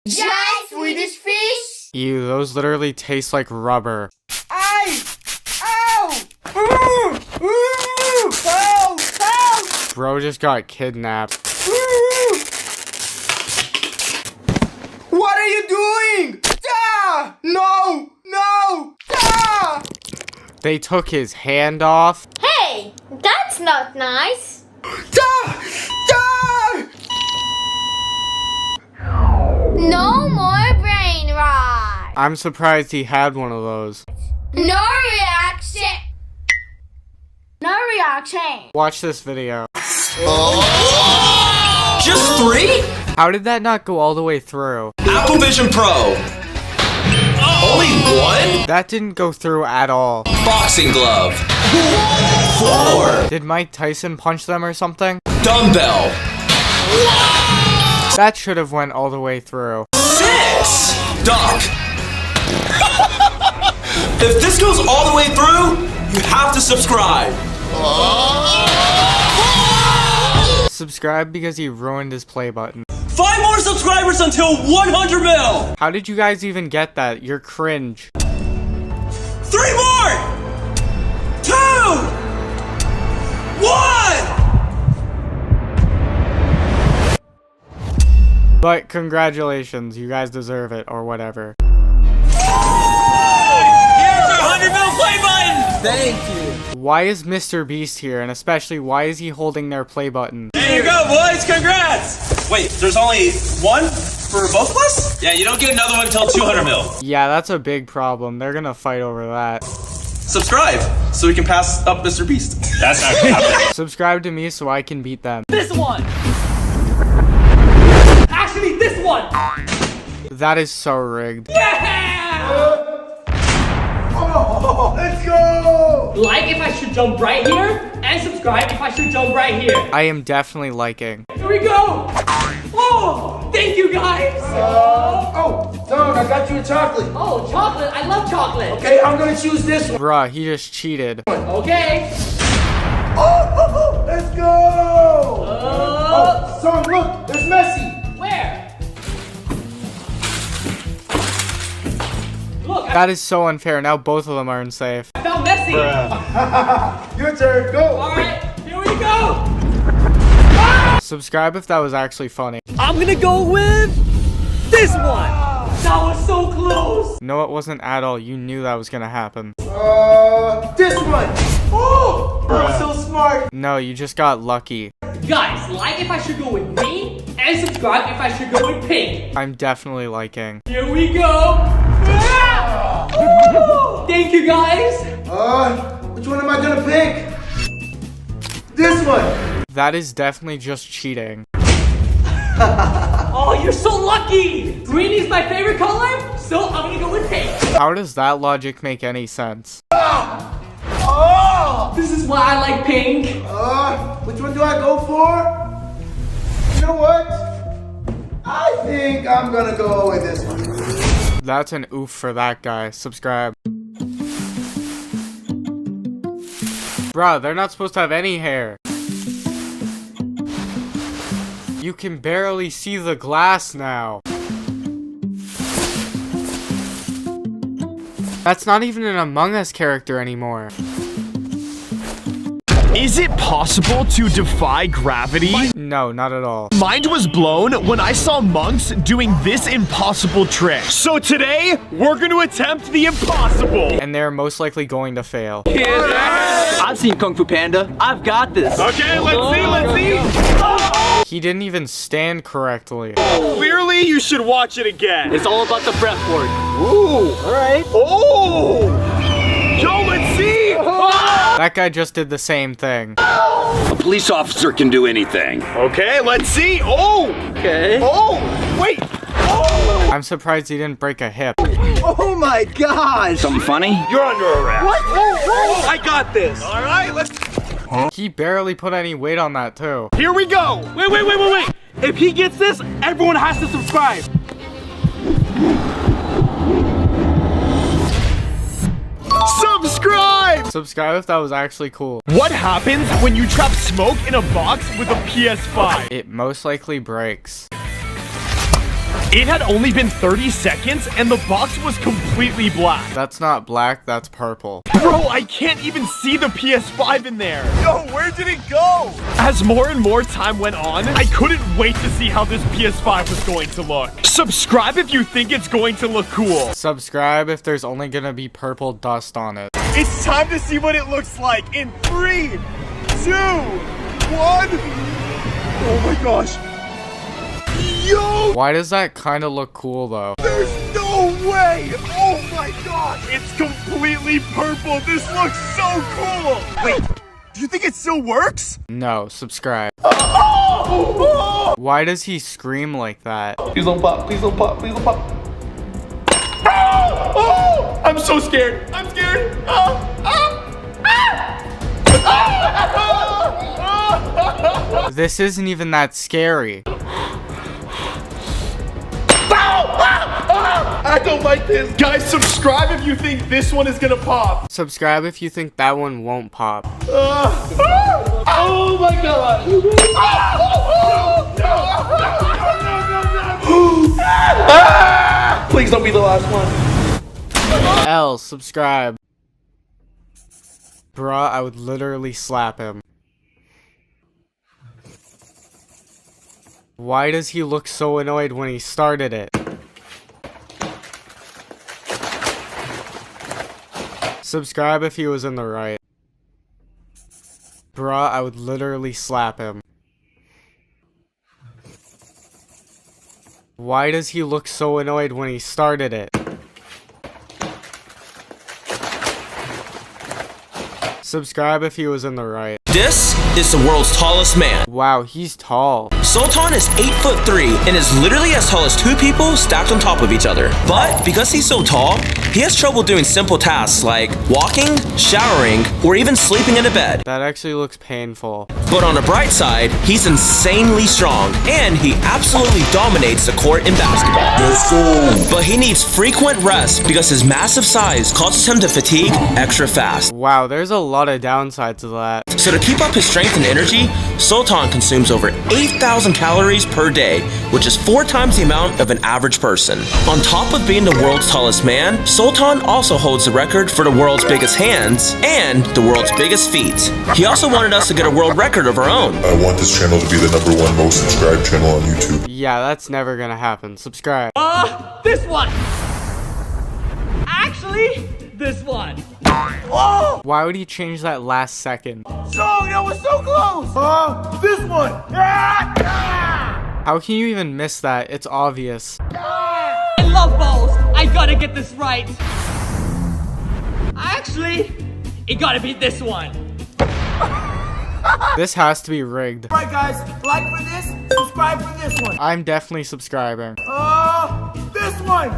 Giant Swedish fish? Ew, those literally taste like rubber. Ay! Ow! Ooh! Ooh! Help! Help! Bro just got kidnapped. Ooh! What are you doing? Ah! No! No! Ah! They took his hand off. Hey, that's not nice. Ah! Ah! No more brain rot. I'm surprised he had one of those. No reaction. No reaction. Watch this video. Just 3? How did that not go all the way through? Apple Vision Pro. Only 1? That didn't go through at all. Boxing glove. 4. Did Mike Tyson punch them or something? Dumbbell. That should have went all the way through. 6. Duck. If this goes all the way through, you have to subscribe. Subscribe because he ruined his play button. 5 more subscribers until 100 mil. How did you guys even get that? You're cringe. 3 more. 2. 1. But congratulations, you guys deserve it, or whatever. Here's your 100 mil play button. Thank you. Why is Mr. Beast here, and especially why is he holding their play button? There you go, boys. Congrats. Wait, there's only 1 for both of us? Yeah, you don't get another one until 200 mil. Yeah, that's a big problem. They're gonna fight over that. Subscribe so we can pass up Mr. Beast. That's not gonna happen. Subscribe to me so I can beat them. This one! Actually, this one! That is so rigged. Yeah! Oh, let's go! Like if I should jump right here, and subscribe if I should jump right here. I am definitely liking. Here we go! Oh! Thank you guys! Don, I got you a chocolate. Oh, chocolate! I love chocolate! Okay, I'm gonna choose this one. Bruh, he just cheated. Okay! Oh, let's go! Oh, son, look, there's Messi. Where? Look, That is so unfair. Now both of them are unsafe. I found Messi! Your turn, go. Alright, here we go! Subscribe if that was actually funny. I'm gonna go with this one! That was so close! No, it wasn't at all. You knew that was gonna happen. This one. Oh, I'm so smart. No, you just got lucky. Guys, like if I should go with green, and subscribe if I should go with pink. I'm definitely liking. Here we go! Ah! Thank you guys! Which one am I gonna pick? This one. That is definitely just cheating. Oh, you're so lucky! Green is my favorite color, so I'm gonna go with pink. How does that logic make any sense? Oh! This is why I like pink. Which one do I go for? You know what? I think I'm gonna go with this one. That's an oof for that guy. Subscribe. Bruh, they're not supposed to have any hair. You can barely see the glass now. That's not even an Among Us character anymore. Is it possible to defy gravity? No, not at all. Mind was blown when I saw monks doing this impossible trick. So today, we're going to attempt the impossible. And they're most likely going to fail. I've seen Kung Fu Panda. I've got this. Okay, let's see. He didn't even stand correctly. Clearly, you should watch it again. It's all about the breath work. Ooh, all right. Oh, yo, let's see. That guy just did the same thing. A police officer can do anything. Okay, let's see. Oh, Okay. oh, wait. Oh, I'm surprised he didn't break a hip. Oh my gosh. Something funny? you're under arrest. What? Whoa, I got this. All right, let's. He barely put any weight on that too. Here we go. Wait. If he gets this, everyone has to subscribe. Subscribe! Subscribe if that was actually cool. What happens when you trap smoke in a box with a PS5? It most likely breaks. It had only been 30 seconds and the box was completely black. That's not black, that's purple. Bro, I can't even see the PS5 in there. Yo, where did it go? As more and more time went on, I couldn't wait to see how this PS5 was going to look. Subscribe if you think it's going to look cool. Subscribe if there's only gonna be purple dust on it. It's time to see what it looks like in 3, 2, 1. Oh my gosh. Yo! Why does that kind of look cool though? There's no way! Oh my gosh! It's completely purple. This looks so cool. Wait, do you think it still works? No, subscribe. Why does he scream like that? Please don't pop. Please don't pop. Please don't pop. Oh! I'm so scared. I'm scared. This isn't even that scary. I don't like this. Guys, subscribe if you think this one is gonna pop. Subscribe if you think that one won't pop. Oh my god. Please don't be the last one. L, subscribe. Bruh, I would literally slap him. Why does he look so annoyed when he started it? Subscribe if he was in the right. Bruh, I would literally slap him. Why does he look so annoyed when he started it? Subscribe if he was in the right. This is the world's tallest man. Wow, he's tall. Sultan is 8'3" and is literally as tall as two people stacked on top of each other. But because he's so tall, he has trouble doing simple tasks like walking, showering, or even sleeping in a bed. That actually looks painful. But on the bright side, he's insanely strong and he absolutely dominates the court in basketball. Let's go. But he needs frequent rest because his massive size causes him to fatigue extra fast. Wow, there's a lot of downsides to that. So to keep up his strength and energy, Sultan consumes over 8,000 calories per day, which is 4 times the amount of an average person. On top of being the world's tallest man, Sultan also holds the record for the world's biggest hands and the world's biggest feet. He also wanted us to get a world record of our own. I want this channel to be the #1 most subscribed channel on YouTube. Yeah, that's never gonna happen. Subscribe. This one. Actually, this one. Why would he change that last second? That was so close. This one. How can you even miss that? It's obvious. I love balls. I gotta get this right. Actually, it gotta be this one. This has to be rigged. Alright guys, like for this, subscribe for this one. I'm definitely subscribing. This one.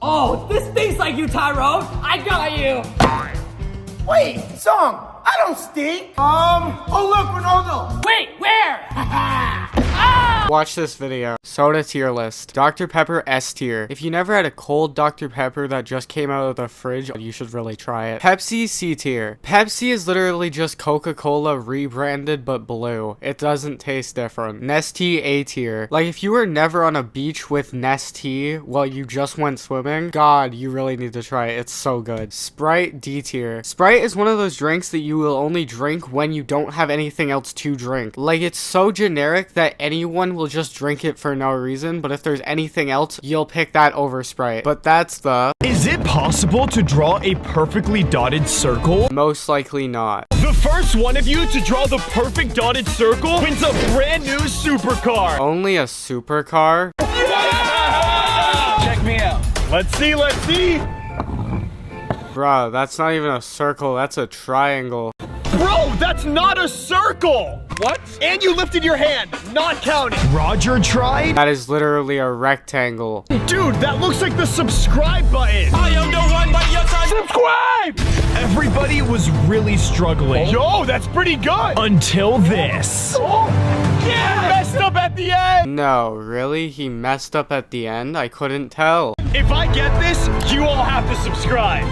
Oh, this stinks like you, Tyrone. I got you. Wait, song, I don't stink. Oh look, Ronaldo. Wait, where? Watch this video. Soda tier list. Dr. Pepper S tier. If you never had a cold Dr. Pepper that just came out of the fridge, you should really try it. Pepsi C tier. Pepsi is literally just Coca-Cola rebranded but blue. It doesnn't taste different. Nestea A tier. Like if you were never on a beach with Nestea while you just went swimming, God, you really need to try it. It's so good. Sprite D tier. Sprite is one of those drinks that you will only drink when you don't have anything else to drink. Like it's so generic that anyone will just drink it for no reason, but if there's anything else, you'll pick that over Sprite. But that's the... Is it possible to draw a perfectly dotted circle? Most likely not. The first one of you to draw the perfect dotted circle wins a brand new supercar. Only a supercar? Check me out. Let's see, let's see. Bruh, that's not even a circle, that's a triangle. Bro, that's not a circle. What? And you lifted your hand, not counting. Roger tried. That is literally a rectangle. Dude, that looks like the subscribe button. I am the one, but you're Subscribe! Everybody was really struggling. Yo, that's pretty good. Until this. Yeah, messed up at the end. No, really? He messed up at the end? I couldn't tell. If I get this, you all have to subscribe.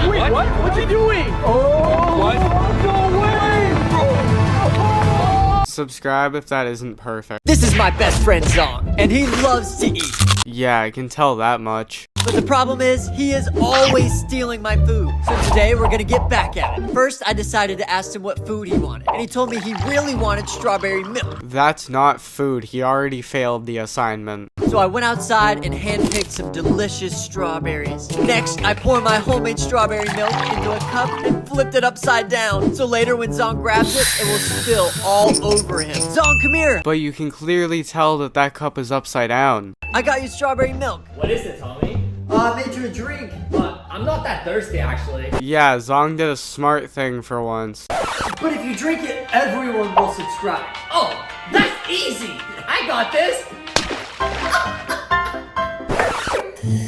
Wait, what? What's he doing? Oh, What? no way, bro. Subscribe if that isn't perfect. This is my best friend Zong, and he loves to eat. Yeah, I can tell that much. But the problem is, he is always stealing my food. So today, we're gonna get back at it. First, I decided to ask him what food he wanted. And he told me he really wanted strawberry milk. That's not food. He already failed the assignment. So I went outside and handpicked some delicious strawberries. Next, I poured my homemade strawberry milk into a cup and flipped it upside down. So later, when Zong grabs it, it will spill all over him. Zong, come here. But you can clearly tell that that cup is upside down. I got you strawberry milk. What is it, Tommy? I made you a drink. I'm not that thirsty, actually. Yeah, Zong did a smart thing for once. But if you drink it, everyone will subscribe. Oh, that's easy! I got this!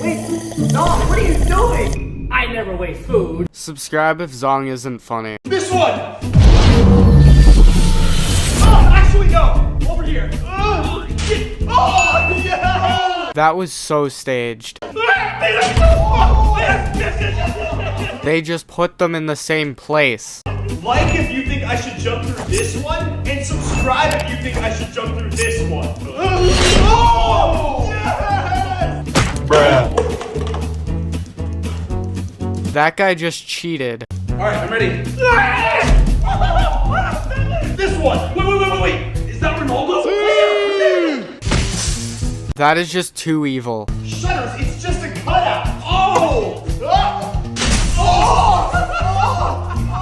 Wait, Zong, what are you doing? I never waste food. Subscribe if Zong isn't funny. This one! Oh, actually, no! Over here! Oh, yeah! That was so staged. They just put them in the same place. Like if you think I should jump through this one, and subscribe if you think I should jump through this one. Oh! Yes! Bruh. That guy just cheated. Alright, I'm ready. This one! Wait. Is that Ronaldo? That is just too evil. Shutters, it's just a cutout. Oh!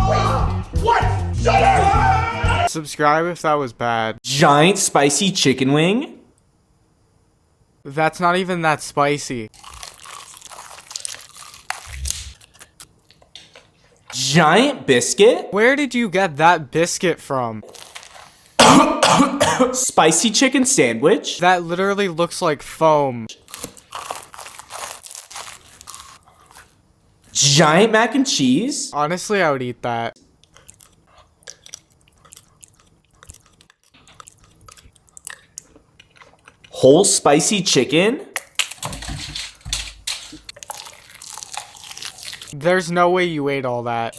Wait, what? Shutters! Subscribe if that was bad. Giant spicy chicken wing? That's not even that spicy. Giant biscuit? Where did you get that biscuit from? Spicy chicken sandwich? That literally looks like foam. Giant mac and cheese? Honestly, I would eat that. Whole spicy chicken? There's no way you ate all that.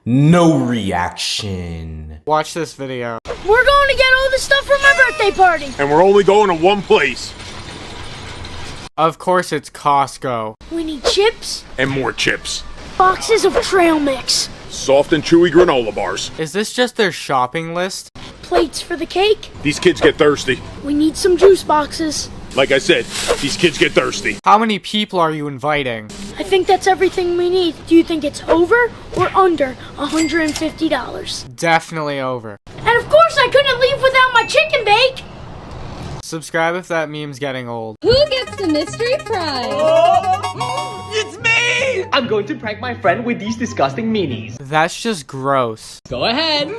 No reaction. Watch this video. We're going to get all the stuff for my birthday party. And we're only going to one place. Of course it's Costco. We need chips, And more chips. boxes of trail mix, Soft and chewy granola bars. Is this just their shopping list? plates for the cake. These kids get thirsty. We need some juice boxes. Like I said, these kids get thirsty. How many people are you inviting? I think that's everything we need. Do you think it's over or under $150? Definitely over. And of course I couldn't leave without my chicken bake. Subscribe if that meme's getting old. Who gets the mystery prize? It's me! I'm going to prank my friend with these disgusting minis. That's just gross. Go ahead.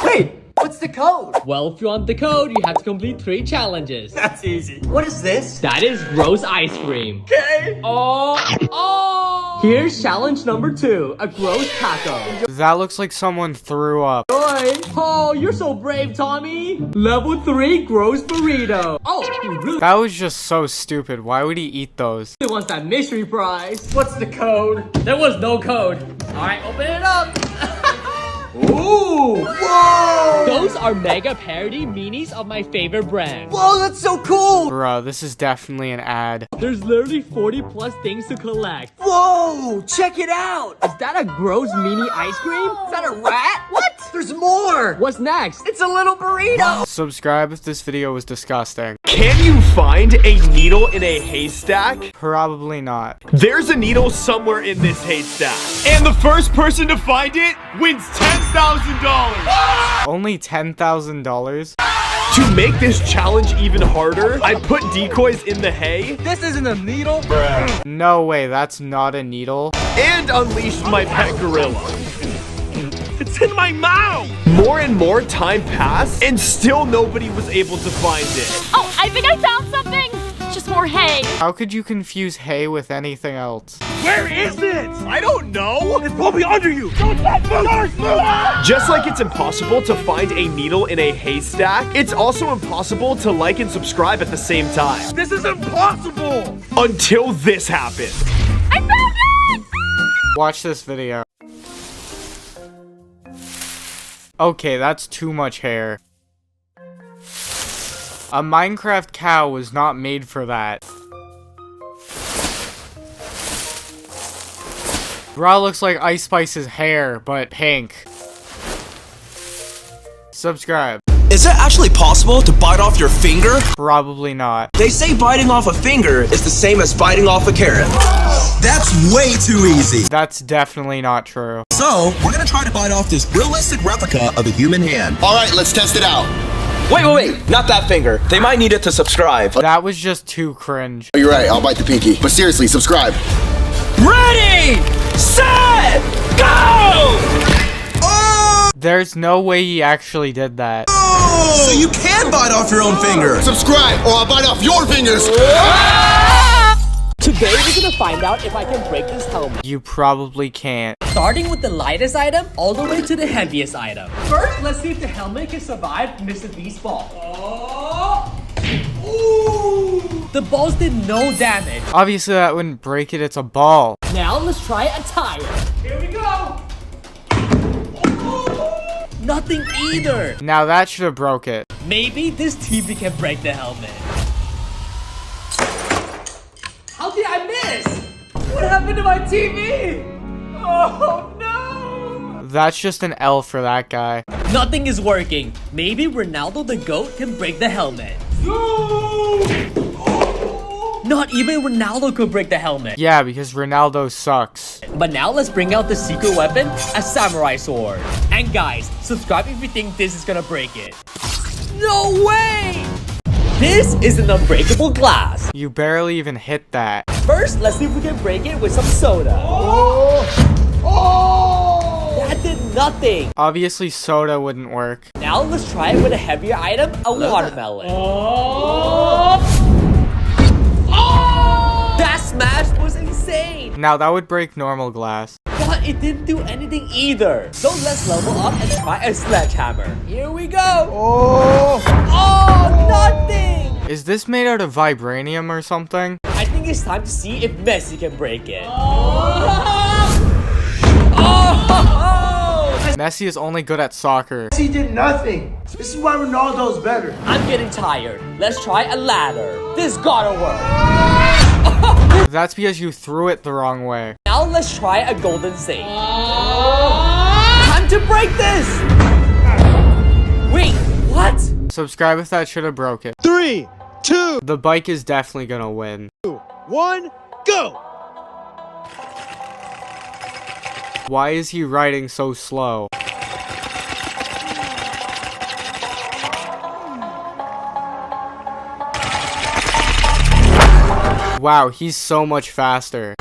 Wait, what's the code? Well, if you want the code, you have to complete 3 challenges. That's easy. What is this? That is gross ice cream. Okay. Oh! Here's challenge number 2, a gross taco. That looks like someone threw up. Joy. Oh, you're so brave, Tommy. Level 3, gross burrito. Oh, he really That was just so stupid. Why would he eat those? wants that mystery prize. What's the code? There was no code. All right, open it up. Ooh! Whoa! Those are mega parody minis of my favorite brand. Whoa, that's so cool! Bro, this is definitely an ad. There's literally 40 plus things to collect. Whoa, check it out! Is that a gross mini ice cream? Is that a rat? What? There's more! What's next? It's a little burrito! Subscribe if this video was disgusting. Can you find a needle in a haystack? Probably not. There's a needle somewhere in this haystack. And the first person to find it wins $10,000. Only $10,000? To make this challenge even harder, I put decoys in the hay This isn't a needle. No way, that's not a needle. and unleashed my pet gorilla. It's in my mouth! More and more time passed, and still nobody was able to find it. Oh, I think I found something. Just more hay. How could you confuse hay with anything else? Where is it? I don't know. It's probably under you. Just like it's impossible to find a needle in a haystack, it's also impossible to like and subscribe at the same time. This is impossible! Until this happened. I found it! Watch this video. Okay, that's too much hair. A Minecraft cow was not made for that. Bra looks like Ice Spice's hair, but pink. Subscribe. Is it actually possible to bite off your finger? Probably not. They say biting off a finger is the same as biting off a carrot. That's way too easy. That's definitely not true. So, we're gonna try to bite off this realistic replica of a human hand. Alright, let's test it out. Wait, not that finger. They might need it to subscribe. That was just too cringe. You're right, I'll bite the pinky. But seriously, subscribe. Ready, set, go! There's no way he actually did that. So you can bite off your own finger. Subscribe, or I'll bite off your fingers. Today we're gonna find out if I can break this helmet. You probably can't. Starting with the lightest item, all the way to the heaviest item. First, let's see if the helmet can survive Mr. Beast's ball. Ooh. The balls did no damage. Obviously that wouldn't break it, it's a ball. Now let's try a tire. Here we go. Nothing either. Now that should have broke it. Maybe this TV can break the helmet. How did I miss? What happened to my TV? Oh no! That's just an L for that guy. Nothing is working. Maybe Ronaldo the GOAT can break the helmet. Not even Ronaldo could break the helmet. Yeah, because Ronaldo sucks. But now let's bring out the secret weapon, a samurai sword. And guys, subscribe if you think this is gonna break it. No way! This is an unbreakable glass. You barely even hit that. First, let's see if we can break it with some soda. That did nothing. Obviously soda wouldn't work. Now let's try it with a heavier item, a watermelon. That smash was insane. Now that would break normal glass. But it didn't do anything either. So let's level up and try a sledgehammer. Here we go. Oh, nothing. Is this made out of vibranium or something? I think it's time to see if Messi can break it. Messi is only good at soccer. He did nothing. This is why Ronaldo's better. I'm getting tired. Let's try a ladder. This gotta work. That's because you threw it the wrong way. Now let's try a golden safe. Time to break this. Wait, what? Subscribe if that should have broke it. 3, 2, The bike is definitely gonna win. 1, go! Why is he riding so slow? Wow, he's so much faster.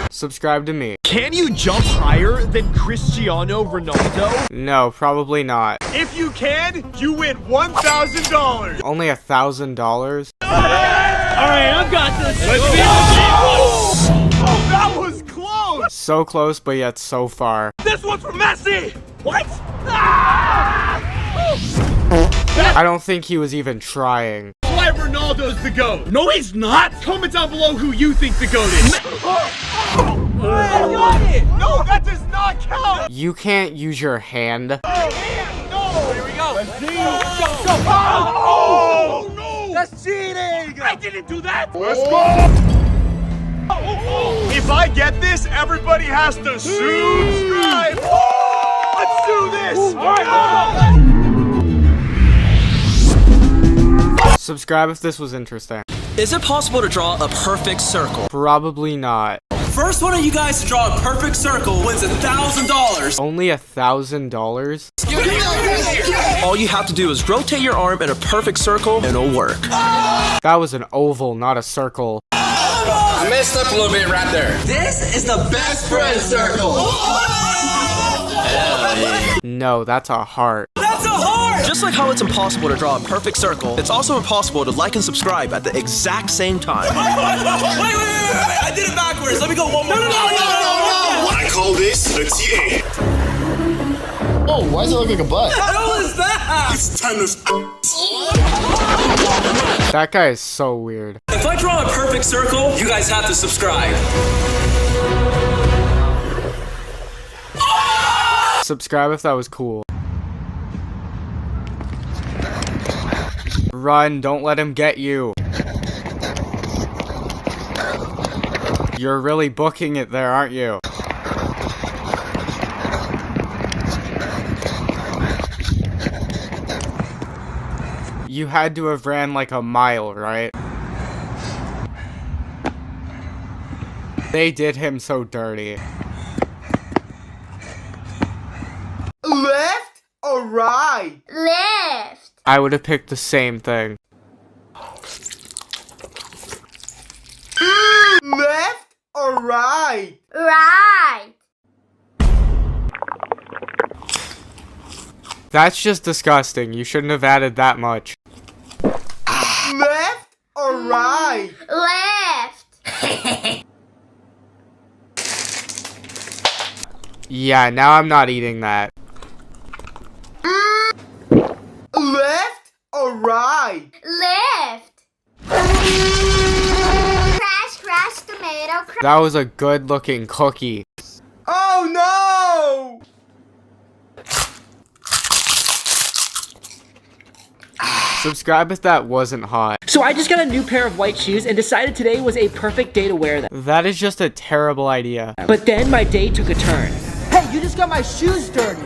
Subscribe to me. Can you jump higher than Cristiano Ronaldo? No, probably not. If you can, you win $1,000. Only $1,000? Alright, I've got this. Let's see. Oh, that was close. So close, but yet so far. This one's for Messi. What? I don't think he was even trying. Why Ronaldo's the GOAT? No, he's not. Comment down below who you think the GOAT is. I got it. No, that does not count. You can't use your hand. No. Here we go. Let's see. Go. Oh, no. That's cheating. I didn't do that. Let's go. If I get this, everybody has to subscribe. Let's do this. All right. Subscribe if this was interesting. Is it possible to draw a perfect circle? Probably not. First one of you guys to draw a perfect circle wins $1,000. Only $1,000? All you have to do is rotate your arm in a perfect circle and it'll work. That was an oval, not a circle. I messed up a little bit right there. This is the best friend circle. No, that's a heart. That's a heart! Just like how it's impossible to draw a perfect circle, it's also impossible to like and subscribe at the exact same time. Wait. I did it backwards. Let me go one more. No. I call this a TA. Oh, why does it look like a butt? What the hell is that? It's time to That guy is so weird. If I draw a perfect circle, you guys have to subscribe. Subscribe if that was cool. Run, don't let him get you. You're really booking it there, aren't you? You had to have ran like a mile, right? They did him so dirty. Left or right? Left. I would have picked the same thing. Left or right? Right. That's just disgusting. You shouldn't have added that much. Left or right? Left. Yeah, now I'm not eating that. Left or right? Left. Crash, tomato, crash. That was a good looking cookie. Oh no! Subscribe if that wasn't hot. So I just got a new pair of white shoes and decided today was a perfect day to wear them. That is just a terrible idea. But then my day took a turn. Hey, you just got my shoes dirty.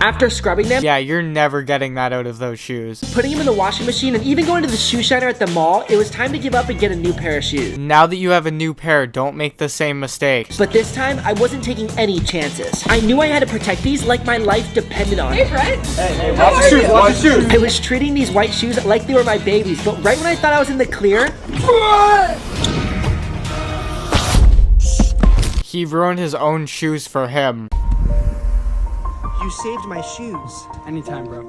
After scrubbing them, Yeah, you're never getting that out of those shoes. putting them in the washing machine, and even going to the shoe shiner at the mall, it was time to give up and get a new pair of shoes. Now that you have a new pair, don't make the same mistakes. But this time, I wasn't taking any chances. I knew I had to protect these like my life depended on it. Fred. Watch the shoes, watch the shoes. I was treating these white shoes like they were my babies, but right when I thought I was in the clear, He ruined his own shoes for him. you saved my shoes. Anytime, bro.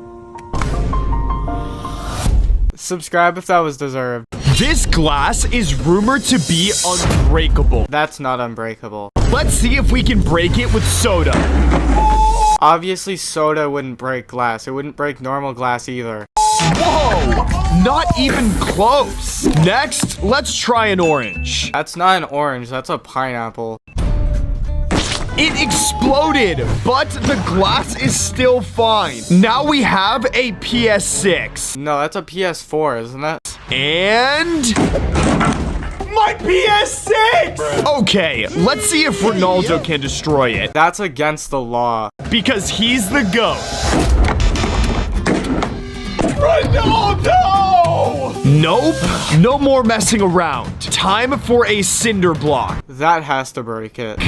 Subscribe if that was deserved. This glass is rumored to be unbreakable. That's not unbreakable. Let's see if we can break it with soda. Obviously, soda wouldn't break glass. It wouldn't break normal glass either. Whoa! Not even close. Next, let's try an orange. That's not an orange, that's a pineapple. It exploded, but the glass is still fine. Now we have a PS6. No, that's a PS4, isn't it? And... my PS6! Okay, let's see if Ronaldo can destroy it. That's against the law. Because he's the GOAT. Ronaldo! Nope, no more messing around. Time for a cinder block. That has to break it.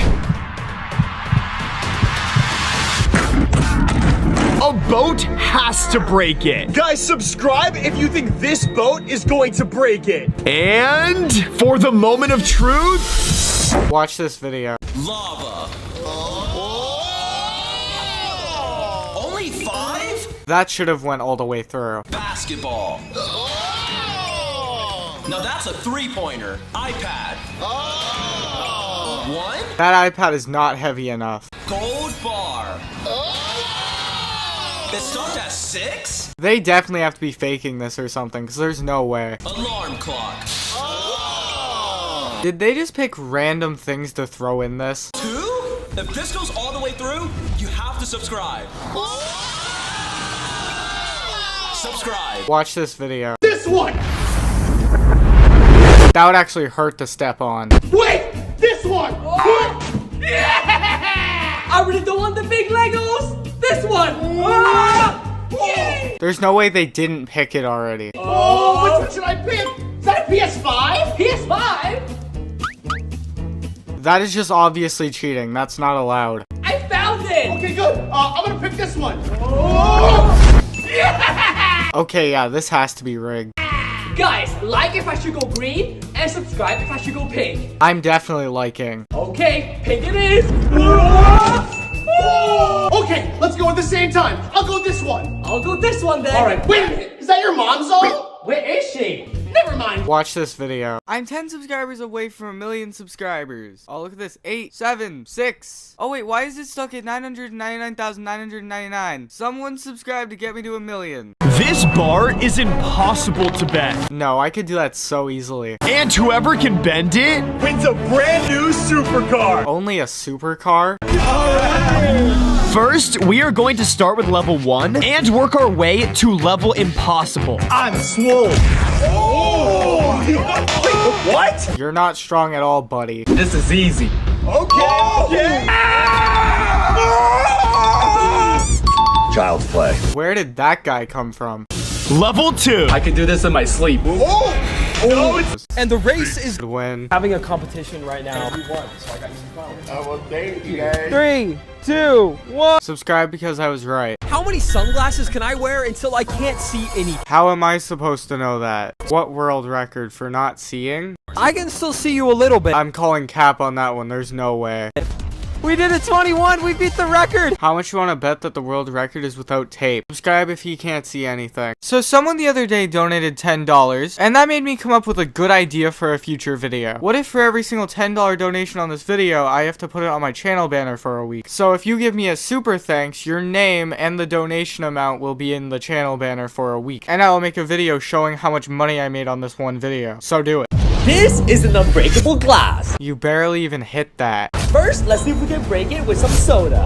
A boat has to break it. Guys, subscribe if you think this boat is going to break it. And for the moment of truth, Watch this video. Lava. Only 5? That should have went all the way through. Basketball. Now that's a 3-pointer. iPad. 1? That iPad is not heavy enough. Gold bar. It stopped at 6? They definitely have to be faking this or something, because there's no way. Alarm clock. Did they just pick random things to throw in this? 2? If this goes all the way through, you have to subscribe. Subscribe. Watch this video. This one! That would actually hurt to step on. Wait! This one! I really don't want the big Legos. This one. There's no way they didn't pick it already. Oh, which one should I pick? Is that a PS5? PS5. That is just obviously cheating. That's not allowed. I found it. Okay, good. I'm gonna pick this one. Oh! Okay, yeah, this has to be rigged. Guys, like if I should go green and subscribe if I should go pink. I'm definitely liking. Okay, pink it is. Okay, let's go at the same time. I'll go this one. I'll go this one then. All right, wait a minute. Is that your mom's all? Where is she? Never mind. Watch this video. I'm 10 subscribers away from 1 million subscribers. Oh, look at this. 8, 7, 6. Oh, wait, why is it stuck at 999,999? Someone subscribe to get me to 1 million. This bar is impossible to bend. No, I could do that so easily. And whoever can bend it wins a brand new supercar. Only a supercar? Alright. First, we are going to start with level 1 and work our way to level impossible. I'm swole. Oh! Wait, what? You're not strong at all, buddy. This is easy. Okay. Child's play. Where did that guy come from? Level 2. I can do this in my sleep. And the race is Good win. having a competition right now. Well, thank you guys. 3, 2, 1. Subscribe because I was right. How many sunglasses can I wear until I can't see any? How am I supposed to know that? What world record for not seeing? I can still see you a little bit. I'm calling cap on that one. There's no way. We did it, 21. We beat the record. How much you want to bet that the world record is without tape? Subscribe if you can't see anything. So someone the other day donated $10, and that made me come up with a good idea for a future video. What if for every single $10 donation on this video, I have to put it on my channel banner for a week? So if you give me a super thanks, your name and the donation amount will be in the channel banner for a week. And I will make a video showing how much money I made on this one video. So do it. This is an unbreakable glass. You barely even hit that. First, let's see if we can break it with some soda.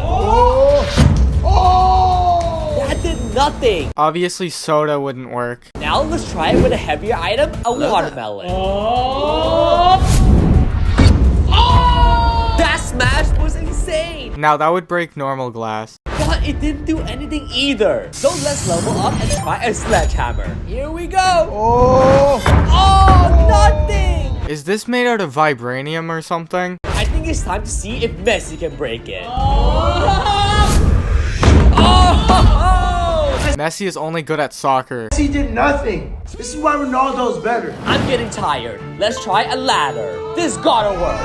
That did nothing. Obviously soda wouldn't work. Now let's try it with a heavier item, a watermelon. That smash was insane. Now that would break normal glass. But it didn't do anything either. So let's level up and try a sledgehammer. Here we go. Oh, nothing. Is this made out of vibranium or something? I think it's time to see if Messi can break it. Messi is only good at soccer. He did nothing. This is why Ronaldo's better. I'm getting tired. Let's try a ladder. This gotta work.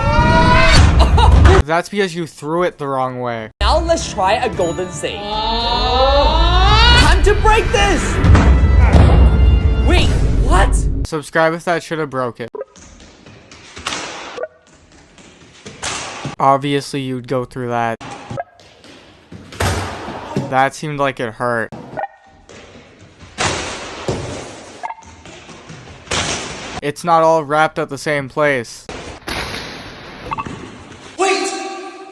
That's because you threw it the wrong way. Now let's try a golden save. Time to break this. Wait, what? Subscribe if that should have broke it. Obviously you'd go through that. That seemed like it hurt. It's not all wrapped at the same place. Wait!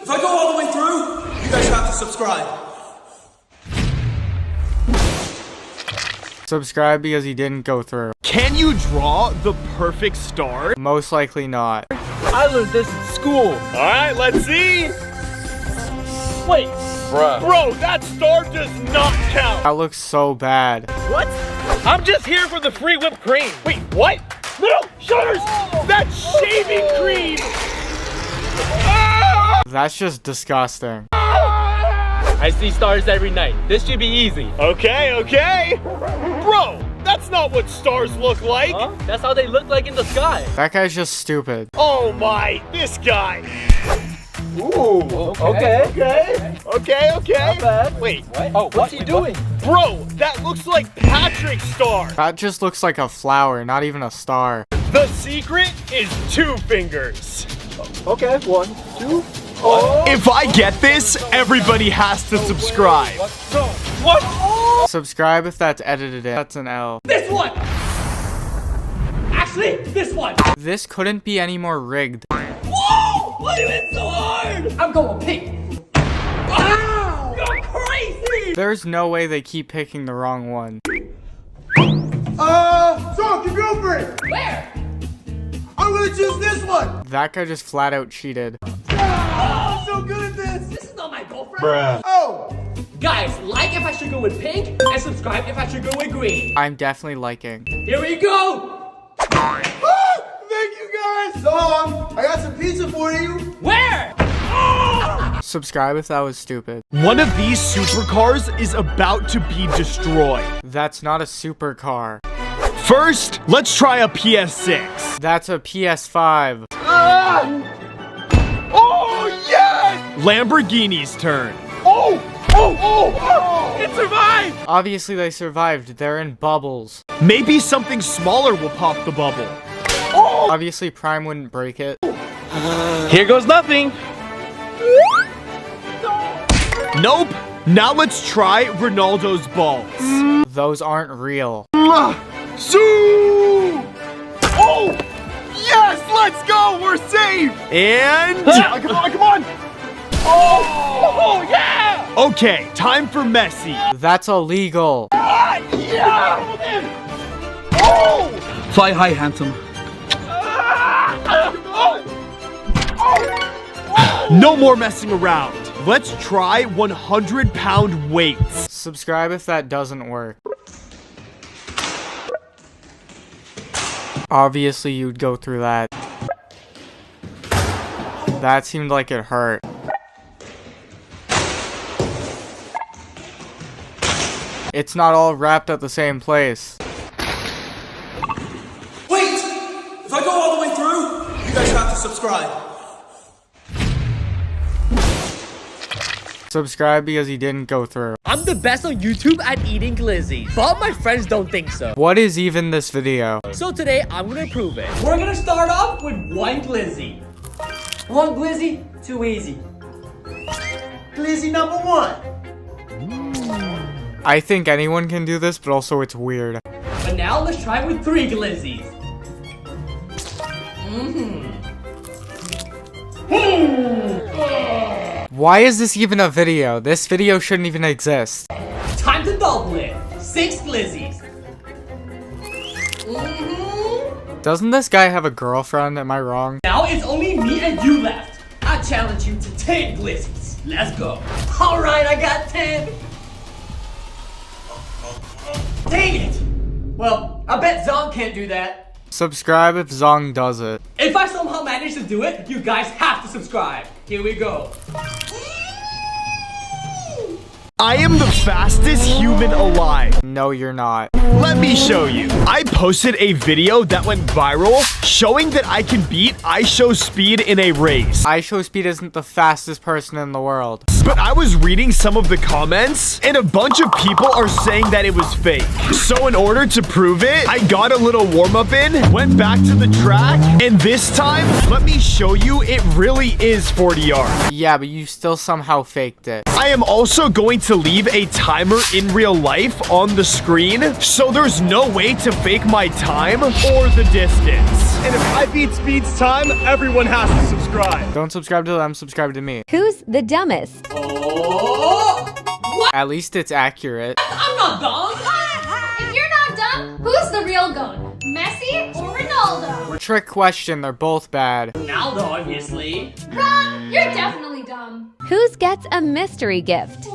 If I go all the way through, you guys have to subscribe. Subscribe because he didn't go through. Can you draw the perfect star? Most likely not. I learned this in school. Alright, let's see. Wait. Bro, that star does not count. That looks so bad. What? I'm just here for the free whipped cream. Wait, what? No, shutters! That's shaving cream! That's just disgusting. I see stars every night. This should be easy. Okay. Bro, that's not what stars look like. Huh? That's how they look like in the sky. That guy's just stupid. Oh my, this guy. Ooh. Okay. Okay. Not bad. Wait, Oh, what's he doing? bro, that looks like Patrick's star. That just looks like a flower, not even a star. The secret is 2 fingers. Okay, 1, 2. If I get this, everybody has to subscribe. What? Subscribe if that's edited in. That's an L. This one. Actually, this one. This couldn't be any more rigged. Whoa! Why is it so hard? I'm going pink. Wow! You're crazy! There's no way they keep picking the wrong one. Talk your girlfriend. Where? I'm gonna choose this one. That guy just flat out cheated. I'm so good at this. This is not my girlfriend. Oh. Guys, like if I should go with pink, and subscribe if I should go with green. I'm definitely liking. Here we go! Thank you guys. Dog, I got some pizza for you. Where? Subscribe if that was stupid. One of these supercars is about to be destroyed. That's not a supercar. First, let's try a PS6. That's a PS5. Oh, yes! Lamborghini's turn. Oh! It survived! Obviously they survived. They're in bubbles. Maybe something smaller will pop the bubble. Obviously Prime wouldn't break it. Here goes nothing. Nope. Now let's try Ronaldo's balls. Those aren't real. Sue! Oh! Yes! Let's go! We're safe! And... Come on! Oh, yeah! Okay, time for Messi. That's illegal. Fly high, handsome. No more messing around. Let's try 100-pound weights. Subscribe if that doesn't work. Obviously, you'd go through that. That seemed like it hurt. It's not all wrapped at the same place. Wait! If I go all the way through, you guys have to subscribe. Subscribe because he didn't go through. I'm the best on YouTube at eating glizzies, but my friends don't think so. What is even this video? So today, I'm gonna prove it. We're gonna start off with one glizzy. One glizzy, too easy. Glizzy number 1. I think anyone can do this, but also it's weird. But now let's try with 3 glizzies. Why is this even a video? This video shouldn't even exist. Time to double it. 6 glizzies. Doesn't this guy have a girlfriend? Am I wrong? Now it's only me and you left. I challenge you to 10 glizzies. Let's go. All right, I got 10. Dang it. Well, I bet Zong can't do that. Subscribe if Zong does it. If I somehow manage to do it, you guys have to subscribe. Here we go. I am the fastest human alive. No, you're not. Let me show you. I posted a video that went viral showing that I can beat IShowSpeed in a race. IShowSpeed isn't the fastest person in the world. But I was reading some of the comments and a bunch of people are saying that it was fake. So in order to prove it, I got a little warm-up in, went back to the track, and this time, let me show you it really is 40 yards. Yeah, but you still somehow faked it. I am also going to leave a timer in real life on the screen, so there's no way to fake my time or the distance. And if I beat Speed's time, everyone has to subscribe. Don't subscribe to them, subscribe to me. Who's the dumbest? Oh! What? At least it's accurate. I'm not dumb. If you're not dumb, who's the real goat? Messi or Ronaldo? Trick question, they're both bad. Ronaldo, obviously. Wrong! You're definitely dumb. Who gets a mystery gift?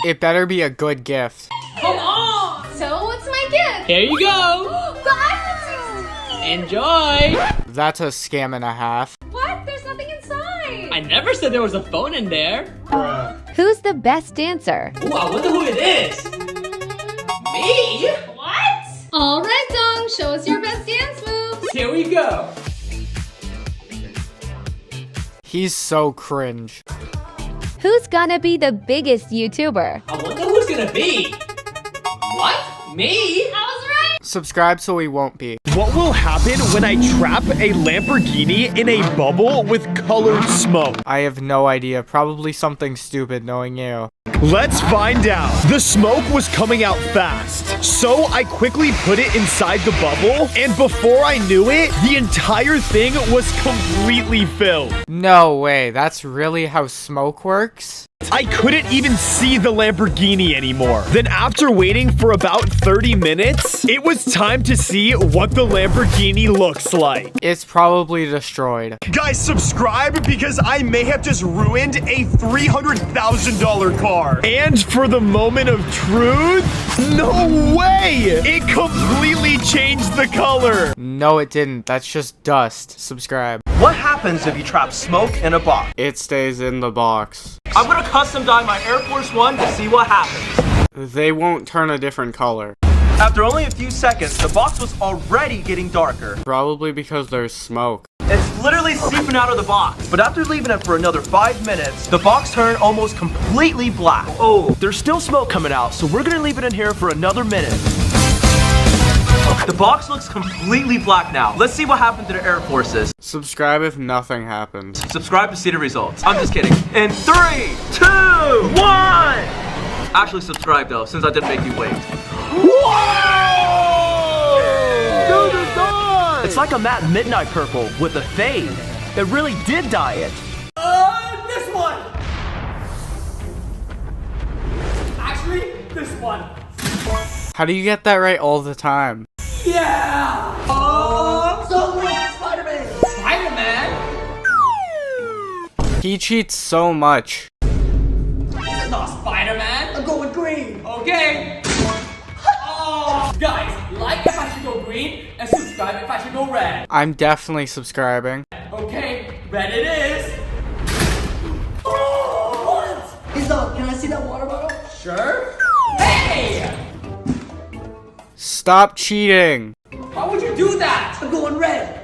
It better be a good gift. Come on! So what's my gift? Here you go. The iPhone 16! Enjoy. That's a scam and a half. What? There's nothing inside. I never said there was a phone in there. Who's the best dancer? Ooh, I wonder who it is. Me? What? All right, Dong. Show us your best dance moves. Here we go. He's so cringe. Who's gonna be the biggest YouTuber? I wonder who's gonna be. What? Me? I was right. Subscribe so he won't be. What will happen when I trap a Lamborghini in a bubble with colored smoke? I have no idea. Probably something stupid knowing you. Let's find out. The smoke was coming out fast, so I quickly put it inside the bubble, and before I knew it, the entire thing was completely filled. No way. That's really how smoke works? I couldn't even see the Lamborghini anymore. Then after waiting for about 30 minutes, it was time to see what the Lamborghini looks like. It's probably destroyed. Guys, subscribe because I may have just ruined a $300,000 car. And for the moment of truth, no way! It completely changed the color. No, it didn't. That's just dust. Subscribe. What happens if you trap smoke in a box? It stays in the box. I'm gonna custom dye my Air Force One to see what happens. They won't turn a different color. After only a few seconds, the box was already getting darker. Probably because there's smoke. It's literally seeping out of the box. But after leaving it for another 5 minutes, the box turned almost completely black. Oh, there's still smoke coming out, so we're gonna leave it in here for another minute. The box looks completely black now. Let's see what happened to the Air Forces. Subscribe if nothing happens. Subscribe to see the results. I'm just kidding. In 3, 2, 1! Actually subscribe though, since I didn't make you wait. Whoa! Dude, it's done! It's like a matte midnight purple with a fade. It really did dye it. This one. This one. How do you get that right all the time? Yeah! Oh, so Spider-Man! Spider-Man? He cheats so much. This is not Spider-Man. I'm going green. Okay. Oh, guys, like if I should go green and subscribe if I should go red. I'm definitely subscribing. Okay, red it is. Oh, what? Can I see that water bottle? Sure. Hey! Stop cheating. Why would you do that? I'm going red.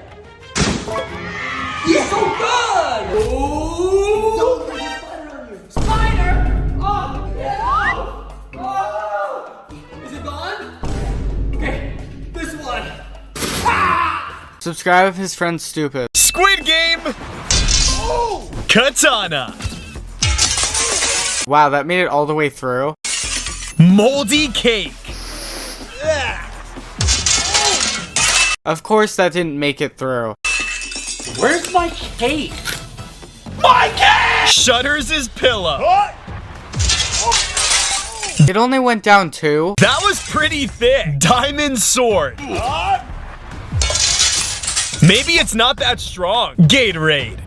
You're so good! Ooh! So there's a spider on you. Spider! Oh, yeah! Oh! Is it gone? Okay, this one. Ah! Subscribe if his friend's stupid. Squid Game! Oh! Katana! Wow, that made it all the way through. Moldy cake! Of course that didn't make it through. Where's my cake? My cake! Shutters' pillow. It only went down 2. That was pretty thick. Diamond sword. Maybe it's not that strong. Gatorade.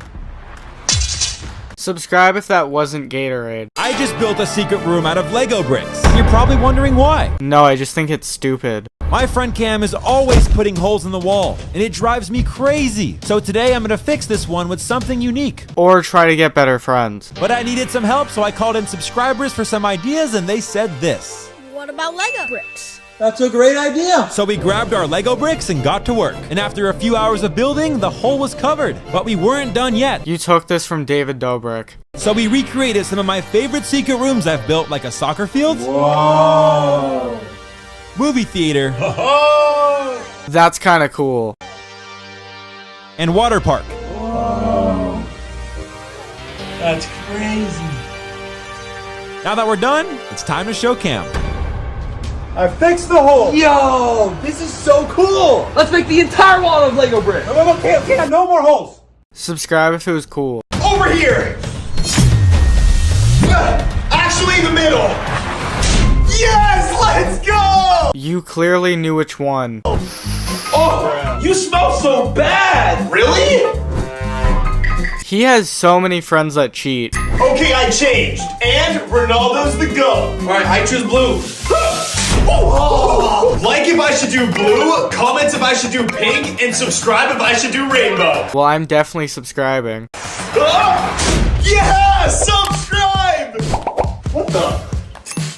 Subscribe if that wasn't Gatorade. I just built a secret room out of Lego bricks. You're probably wondering why. No, I just think it's stupid. My friend Cam is always putting holes in the wall, and it drives me crazy. So today I'm gonna fix this one with something unique. Or try to get better friends. But I needed some help, so I called in subscribers for some ideas, and they said this. What about Lego bricks? That's a great idea. So we grabbed our Lego bricks and got to work. And after a few hours of building, the hole was covered. But we weren't done yet. You took this from David Dobrik. So we recreated some of my favorite secret rooms I've built, like a soccer field. Whoa. Movie theater. Oh. That's kind of cool. And water park. Whoa. That's crazy. Now that we're done, it's time to show Cam. I fixed the hole. Yo, this is so cool. Let's make the entire wall of Lego bricks. Okay, no more holes. Subscribe if it was cool. Over here! Actually, the middle! Yes! Let's go! You clearly knew which one. Oh, you smell so bad! Really? He has so many friends that cheat. Okay, I changed. And Ronaldo's the GOAT. Alright, I choose blue. Oh. Like if I should do blue, comment if I should do pink, and subscribe if I should do rainbow. Well, I'm definitely subscribing. Yeah! Subscribe! What the?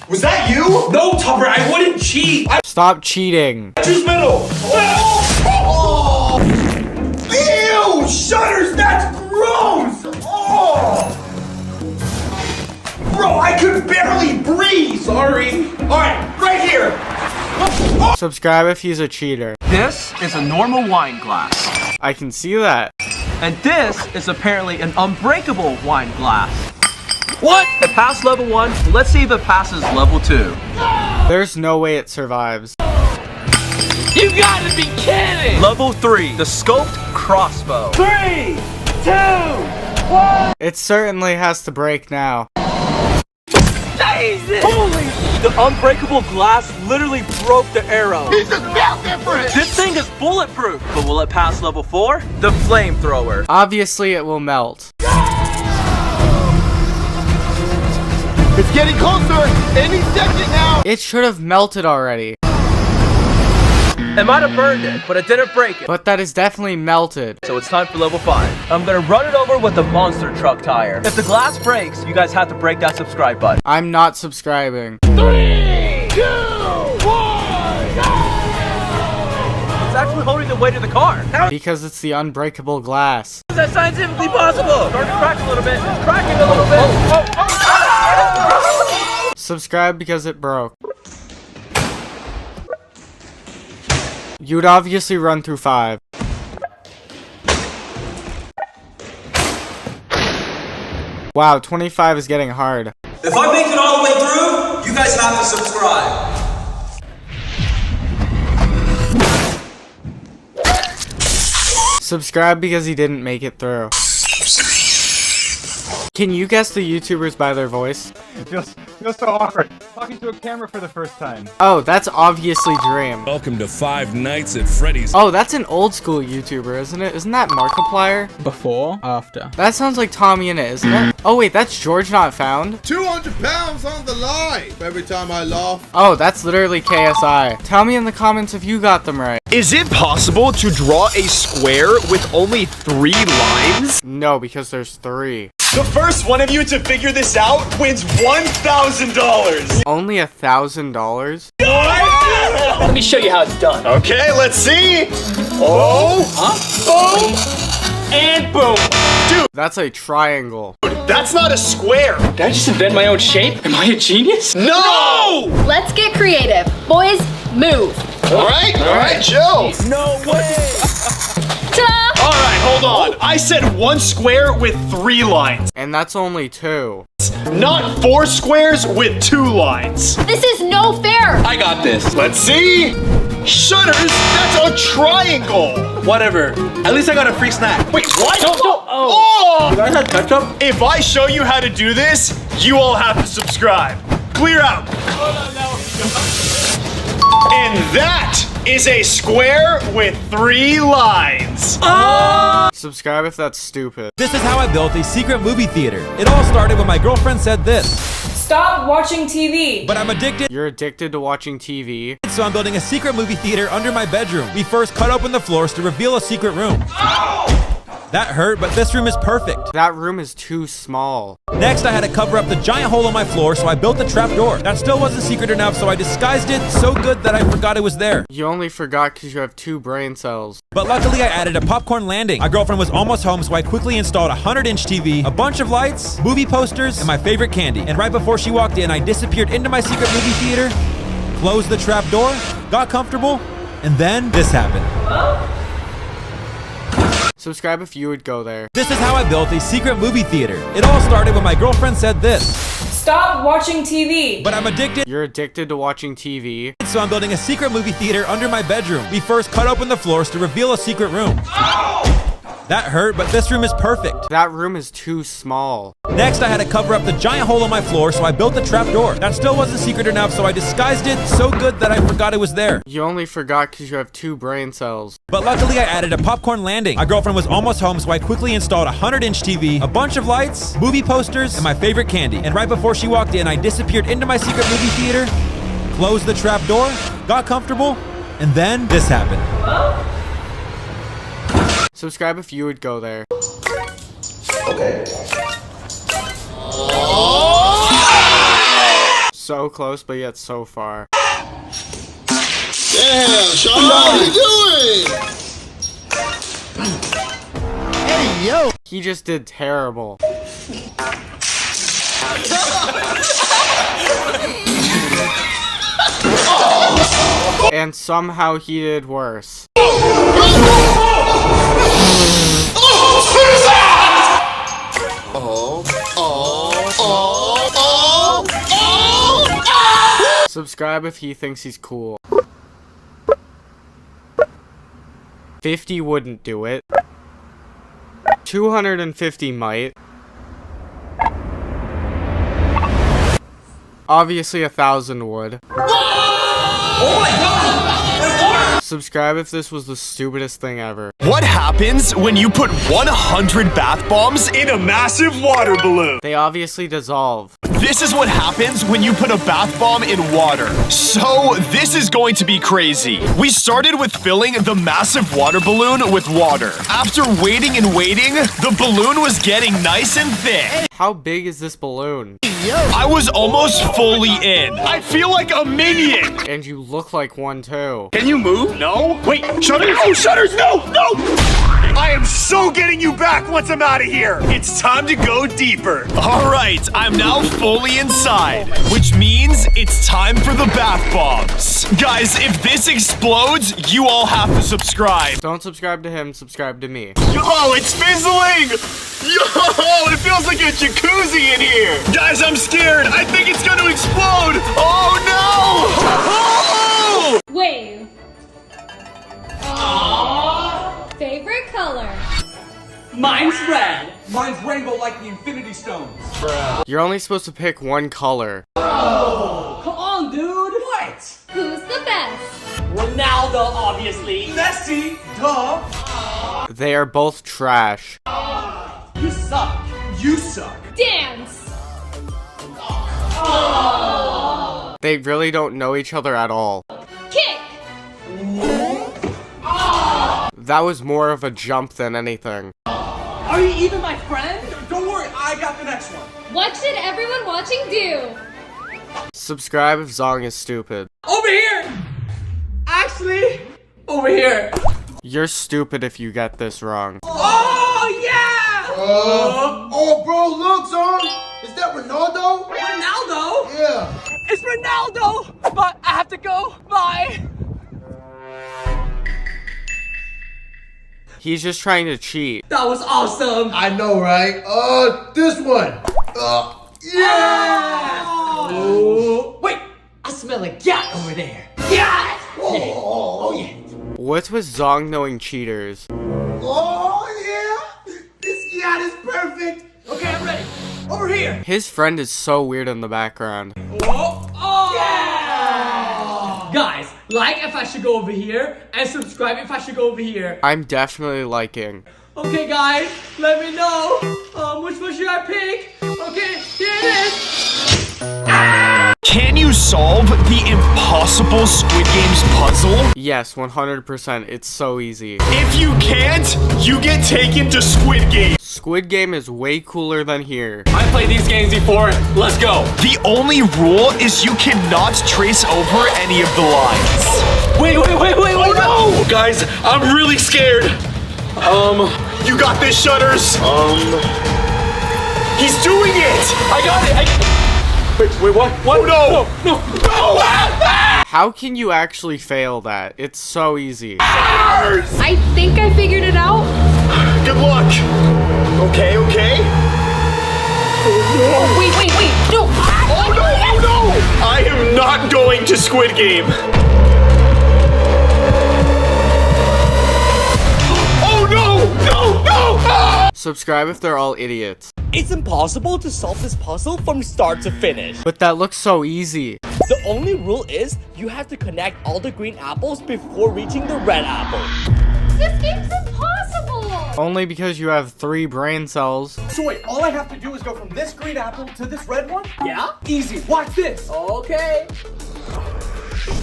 Was that you? No, Tupper, I wouldn't cheat. Stop cheating. I choose middle. Oh. Ew! Shutters, that's gross! Oh. Bro, I could barely breathe. Sorry. Alright, right here. Subscribe if he's a cheater. This is a normal wine glass. I can see that. And this is apparently an unbreakable wine glass. What? It passed level 1. Let's see if it passes level 2. There's no way it survives. You gotta be kidding! Level 3, the scoped crossbow. 3, 2, 1. It certainly has to break now. Jesus! Holy! The unbreakable glass literally broke the arrow. This is built different! This thing is bulletproof. But will it pass level 4? The flamethrower. Obviously, it will melt. It's getting closer. Any second now. It should have melted already. It might have burned it, but it didn't break it. But that is definitely melted. So it's time for level 5. I'm gonna run it over with the monster truck tire. If the glass breaks, you guys have to break that subscribe button. I'm not subscribing. 3, 2, 1. It's actually holding the weight of the car. How Because it's the unbreakable glass. is that scientifically possible? Starting to crack a little bit. It's cracking a little bit. Subscribe because it broke. You'd obviously run through 5. Wow, 25 is getting hard. If I make it all the way through, you guys have to subscribe. Subscribe because he didn't make it through. Can you guess the YouTubers by their voice? It feels so awkward. Talking to a camera for the first time. Oh, that's obviously Dream. Welcome to Five Nights at Freddy's. Oh, that's an old school YouTuber, isn't it? Isn't that Markiplier? Before? After? That sounds like Tommy in it, isn't it? Oh wait, that's George Not Found? 200 pounds on the line every time I laugh. Oh, that's literally KSI. Tell me in the comments if you got them right. Is it possible to draw a square with only 3 lines? No, because there's 3. The first one of you to figure this out wins $1,000. Only $1,000? Let me show you how it's done. Okay, let's see. Oh, boom, and boom. Dude, That's a triangle. that's not a square. Did I just invent my own shape? Am I a genius? No! Let's get creative. Boys, move. All right, chill. No way! Ta-da! All right, hold on. I said 1 square with 3 lines, And that's only 2. not 4 squares with 2 lines. This is no fair. I got this. Let's see. Shutters, that's a triangle. Whatever. At least I got a free snack. Wait, what? Don't. Oh! You guys have ketchup? If I show you how to do this, you all have to subscribe. Clear out. And that is a square with 3 lines. Subscribe if that's stupid. This is how I built a secret movie theater. It all started when my girlfriend said this. Stop watching TV. But I'm addicted, You're addicted to watching TV. so I'm building a secret movie theater under my bedroom. We first cut open the floors to reveal a secret room. That hurt, but this room is perfect. That room is too small. Next, I had to cover up the giant hole on my floor, so I built the trap door. That still wasn't secret enough, so I disguised it so good that I forgot it was there. You only forgot because you have 2 brain cells. But luckily, I added a popcorn landing. My girlfriend was almost home, so I quickly installed a 100-inch TV, a bunch of lights, movie posters, and my favorite candy. And right before she walked in, I disappeared into my secret movie theater, closed the trap door, got comfortable, and then this happened. Subscribe if you would go there. This is how I built a secret movie theater. It all started when my girlfriend said this. Stop watching TV. But I'm addicted, You're addicted to watching TV. so I'm building a secret movie theater under my bedroom. We first cut open the floors to reveal a secret room. That hurt, but this room is perfect. That room is too small. Next, I had to cover up the giant hole on my floor, so I built the trap door. That still wasn't secret enough, so I disguised it so good that I forgot it was there. You only forgot because you have 2 brain cells. But luckily, I added a popcorn landing. My girlfriend was almost home, so I quickly installed a 100-inch TV, a bunch of lights, movie posters, and my favorite candy. And right before she walked in, I disappeared into my secret movie theater, closed the trap door, got comfortable, and then this happened. Subscribe if you would go there. Okay. So close, but yet so far. Damn, Sean, what are you doing? Hey, yo. He just did terrible. And somehow he did worse. Subscribe if he thinks he's cool. 50 wouldn't do it. 250 might. Obviously 1,000 would. Oh my god! Subscribe if this was the stupidest thing ever. What happens when you put 100 bath bombs in a massive water balloon? They obviously dissolve. This is what happens when you put a bath bomb in water. So this is going to be crazy. We started with filling the massive water balloon with water. After waiting and waiting, the balloon was getting nice and thick. How big is this balloon? I was almost fully in. I feel like a minion. And you look like one too. Can you move? No. Wait, shutters? Oh, shutters, no, no. I am so getting you back once I'm out of here. It's time to go deeper. All right, I'm now fully inside, which means it's time for the bath bombs. Guys, if this explodes, you all have to subscribe. Don't subscribe to him, subscribe to me. Yo, it's fizzling. Yo, it feels like a jacuzzi in here. Guys, I'm scared. I think it's going to explode. Oh, no. Oh! Wave. Aww. Favorite color? Mine's red. Mine's rainbow like the Infinity Stones. You're only supposed to pick one color. Oh, come on, dude. What? Who's the best? Ronaldo, obviously. Messi, duh. They are both trash. You suck. You suck. Dance. They really don't know each other at all. Kick. That was more of a jump than anything. Are you even my friend? Don't worry, I got the next one. What should everyone watching do? Subscribe if Zong is stupid. Over here. Actually, over here. You're stupid if you get this wrong. Oh, yeah. Oh, bro, look, Zong. Is that Ronaldo? Ronaldo? Yeah. It's Ronaldo. But I have to go. Bye. He's just trying to cheat. That was awesome. I know, right? This one. Yeah. Oh. Wait, I smell a gat over there. Gat. Oh yeah. What's with Zong knowing cheaters? Oh, yeah. This yacht is perfect. Okay, I'm ready. Over here. His friend is so weird in the background. Oh. Oh. Yeah. Guys, like if I should go over here, and subscribe if I should go over here. I'm definitely liking. Okay, guys, let me know. Which one should I pick? Okay, here it is. Can you solve the impossible Squid Games puzzle? Yes, 100%. It's so easy. If you can't, you get taken to Squid Game. Squid Game is way cooler than here. I played these games before. Let's go. The only rule is you cannot trace over any of the lines. Wait. Oh no! Guys, I'm really scared. You got this, Shutters. He's doing it! I got it. Wait, what? Oh no! No. How can you actually fail that? It's so easy. I think I figured it out. Good luck. Okay. Oh, wait. No. Oh no! I am not going to Squid Game. Oh no! Subscribe if they're all idiots. It's impossible to solve this puzzle from start to finish. But that looks so easy. The only rule is you have to connect all the green apples before reaching the red apple. This game's impossible. Only because you have 3 brain cells. So wait, all I have to do is go from this green apple to this red one? Yeah? Easy, watch this. Okay.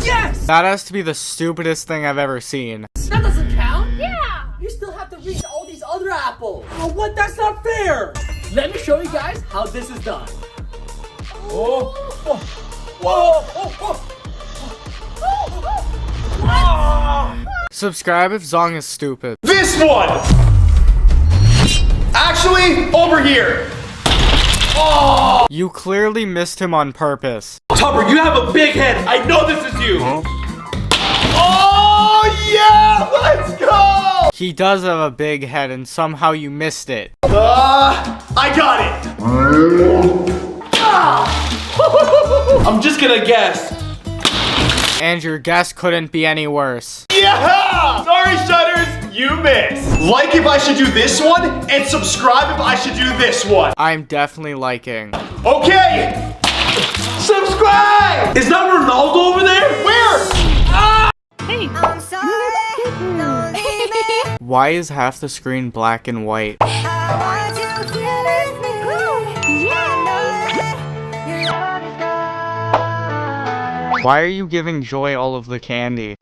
Yes! That has to be the stupidest thing I've ever seen. That doesn't count. Yeah. You still have to reach all these other apples. Oh, what? That's not fair. Let me show you guys how this is done. Subscribe if Zong is stupid. This one! Actually, over here. Oh! You clearly missed him on purpose. Topper, you have a big head. I know this is you. Oh yeah! Let's go! He does have a big head and somehow you missed it. I got it. I'm just gonna guess. And your guess couldn't be any worse. Yeah! Sorry, Shutters, you missed. Like if I should do this one, and subscribe if I should do this one. I'm definitely liking. Okay! Subscribe! Is that Ronaldo over there? Where? Hey. I'm sorry, don't leave me. Why is half the screen black and white? I want you to live me. Why are you giving Joy all of the candy?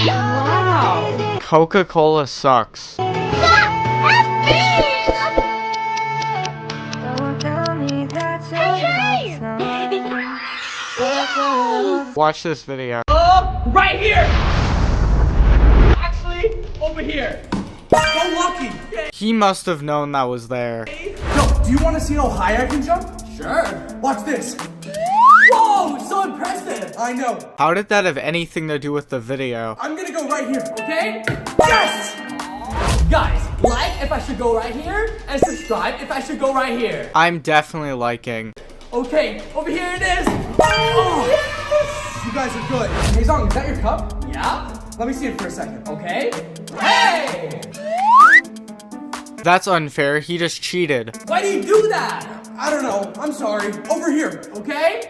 Wow. Coca-Cola sucks. Watch this video. Right here. Actually, over here. So lucky. He must have known that was there. Yo, do you want to see how high I can jump? Sure. Watch this. Whoa, so impressive. I know. How did that have anything to do with the video? I'm gonna go right here. Okay? Yes! Guys, like if I should go right here, and subscribe if I should go right here. I'm definitely liking. Okay, over here it is. Oh, You guys are good. Hey, Zong, is that your cup? yeah? Let me see it for a second, okay? Hey! That's unfair. He just cheated. Why do you do that? I don't know. I'm sorry. Over here, okay?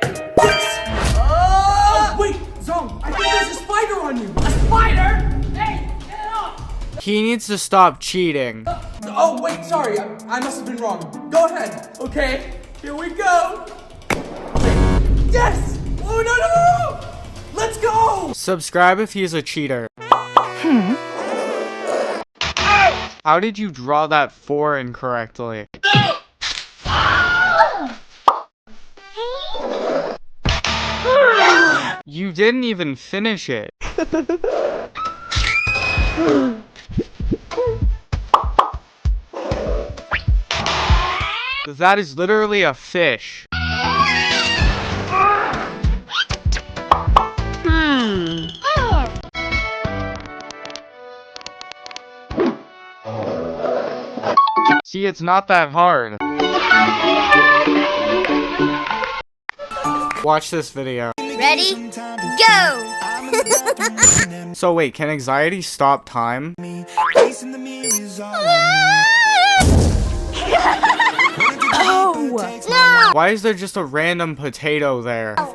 Oh, wait, Zong. I think there's a spider on you. A spider? Hey, get up! He needs to stop cheating. Oh, wait, sorry. I must have been wrong. Go ahead. Okay, here we go. Yes! Oh, no, no, no, no! Let's go! Subscribe if he's a cheater. How did you draw that 4 incorrectly? You didn't even finish it. That is literally a fish. See, it's not that hard. Watch this video. Ready? Go! So wait, can anxiety stop time? Oh! No! Why is there just a random potato there? Go!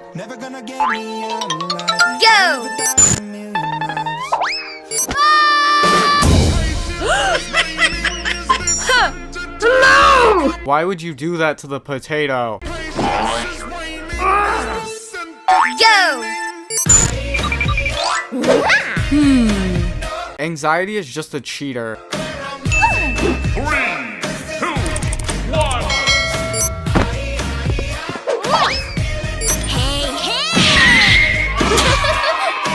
No! Why would you do that to the potato? Go! Anxiety is just a cheater. 3, 2, 1. Hey, hey!